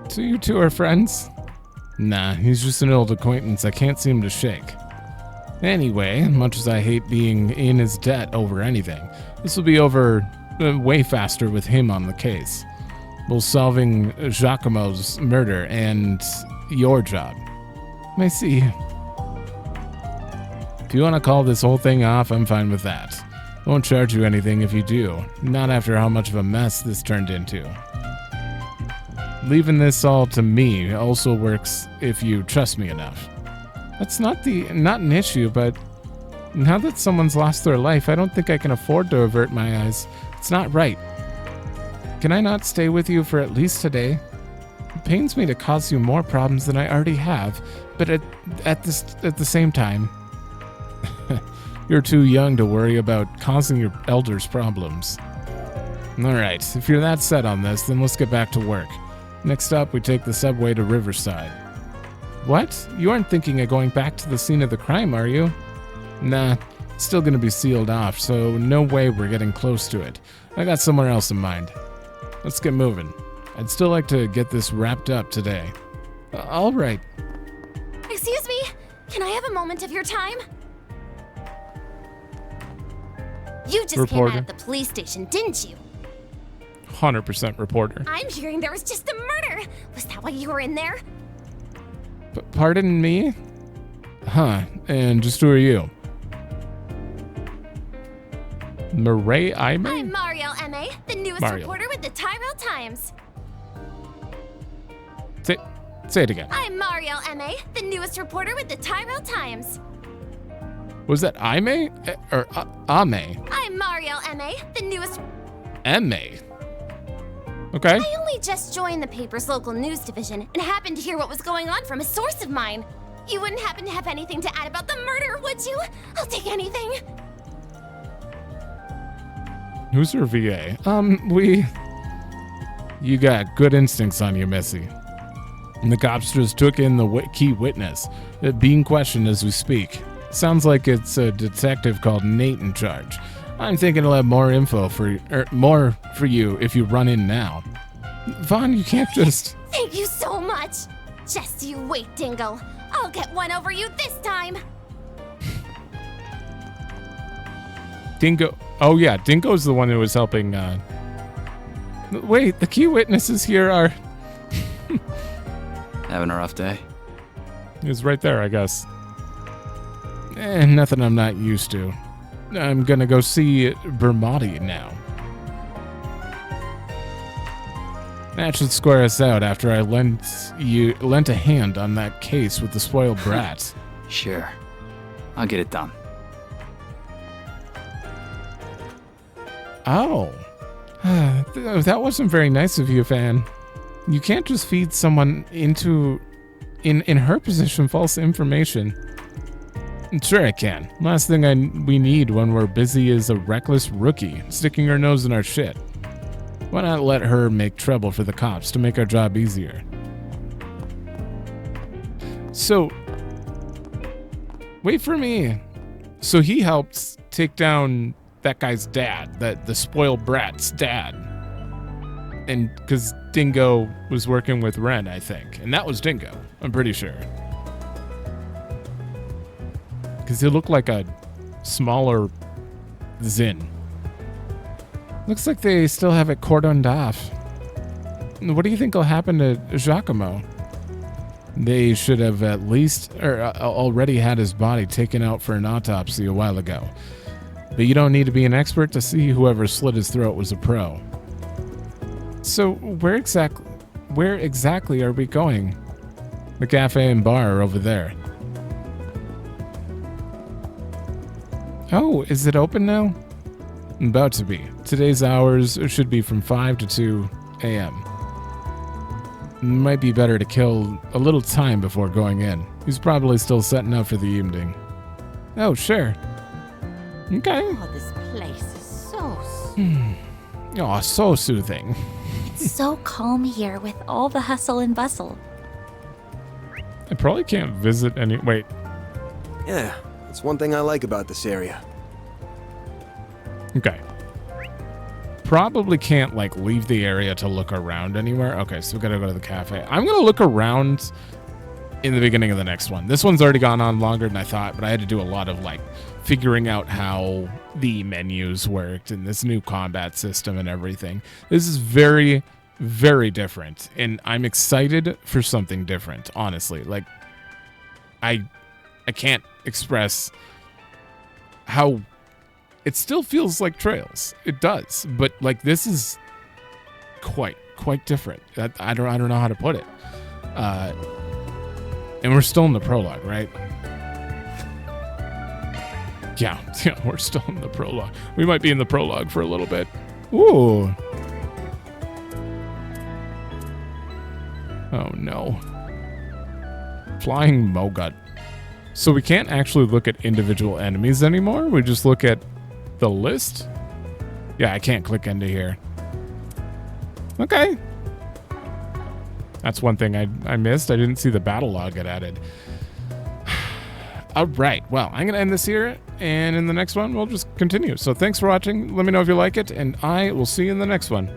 So you two are friends? Nah, he's just an old acquaintance I can't seem to shake. Anyway, much as I hate being in his debt over anything, this will be over way faster with him on the case. Both solving Giacomo's murder and your job. I see. If you want to call this whole thing off, I'm fine with that. I won't charge you anything if you do, not after how much of a mess this turned into. Leaving this all to me also works if you trust me enough. That's not an issue, but now that someone's lost their life, I don't think I can afford to avert my eyes. It's not right. Can I not stay with you for at least today? It pains me to cause you more problems than I already have, but at the same time, you're too young to worry about causing your elders problems. Alright, if you're that set on this, then let's get back to work. Next up, we take the subway to Riverside. What? You aren't thinking of going back to the scene of the crime, are you? Nah, it's still gonna be sealed off, so no way we're getting close to it. I got somewhere else in mind. Let's get moving. I'd still like to get this wrapped up today. Alright. Excuse me? Can I have a moment of your time? You just came out of the police station, didn't you? 100% reporter. I'm hearing there was just a murder. Was that why you were in there? Pardon me? Huh, and just who are you? Mireille Aime? I'm Marielle Aime, the newest reporter with the Tyrell Times. Say it again. I'm Marielle Aime, the newest reporter with the Tyrell Times. Was that Aime? Or Ame? I'm Marielle Aime, the newest... Aime? Okay. I only just joined the paper's local news division and happened to hear what was going on from a source of mine. You wouldn't happen to have anything to add about the murder, would you? I'll take anything. Who's her VA? You got good instincts on you, Missy. And the cops just took in the key witness, being questioned as we speak. Sounds like it's a detective called Nate in charge. I'm thinking I'll have more info more for you if you run in now. Vaughn, you can't just... Thank you so much. Just you wait, Dingo. I'll get one over you this time. Dingo. Oh yeah, Dingo's the one who was helping. Wait, the key witnesses here are... Having a rough day? He was right there, I guess. Nothing I'm not used to. I'm gonna go see Bermotti now. That should square us out after I lent a hand on that case with the spoiled brat. Sure. I'll get it done. Oh. That wasn't very nice of you, Fan. You can't just feed someone in her position false information. Sure I can. Last thing we need when we're busy is a reckless rookie sticking her nose in our shit. Why not let her make trouble for the cops to make our job easier? So, wait for me. So he helped take down that guy's dad, the spoiled brat's dad. And because Dingo was working with Ren, I think. And that was Dingo, I'm pretty sure. Because he looked like a smaller Zin. Looks like they still have it cordoned off. What do you think will happen to Giacomo? They should have at least already had his body taken out for an autopsy a while ago. But you don't need to be an expert to see whoever slit his throat was a pro. So where exactly are we going? The cafe and bar are over there. Oh, is it open now? About to be. Today's hours should be from 5 to 2 a.m. Might be better to kill a little time before going in. He's probably still setting up for the evening. Oh, sure. Okay. Oh, this place is so Oh, so soothing. It's so calm here with all the hustle and bustle. I probably can't visit any. Wait. Yeah, that's one thing I like about this area. Okay. Probably can't, like, leave the area to look around anywhere. Okay, so we gotta go to the cafe. I'm gonna look around in the beginning of the next one. This one's already gone on longer than I thought, but I had to do a lot of, like, figuring out how the menus worked and this new combat system and everything. This is very, very different, and I'm excited for something different, honestly. Like, I can't express how it still feels like Trails. It does, but like this is quite different. I don't know how to put it. And we're still in the prologue, right? Yeah, we're still in the prologue. We might be in the prologue for a little bit. Ooh. Oh no. Flying Mogut. So we can't actually look at individual enemies anymore? We just look at the list? Yeah, I can't click into here. Okay. That's one thing I missed. I didn't see the battle log get added. All right. Well, I'm going to end this here, and in the next one, we'll just continue. So thanks for watching. Let me know if you like it, and I will see you in the next one.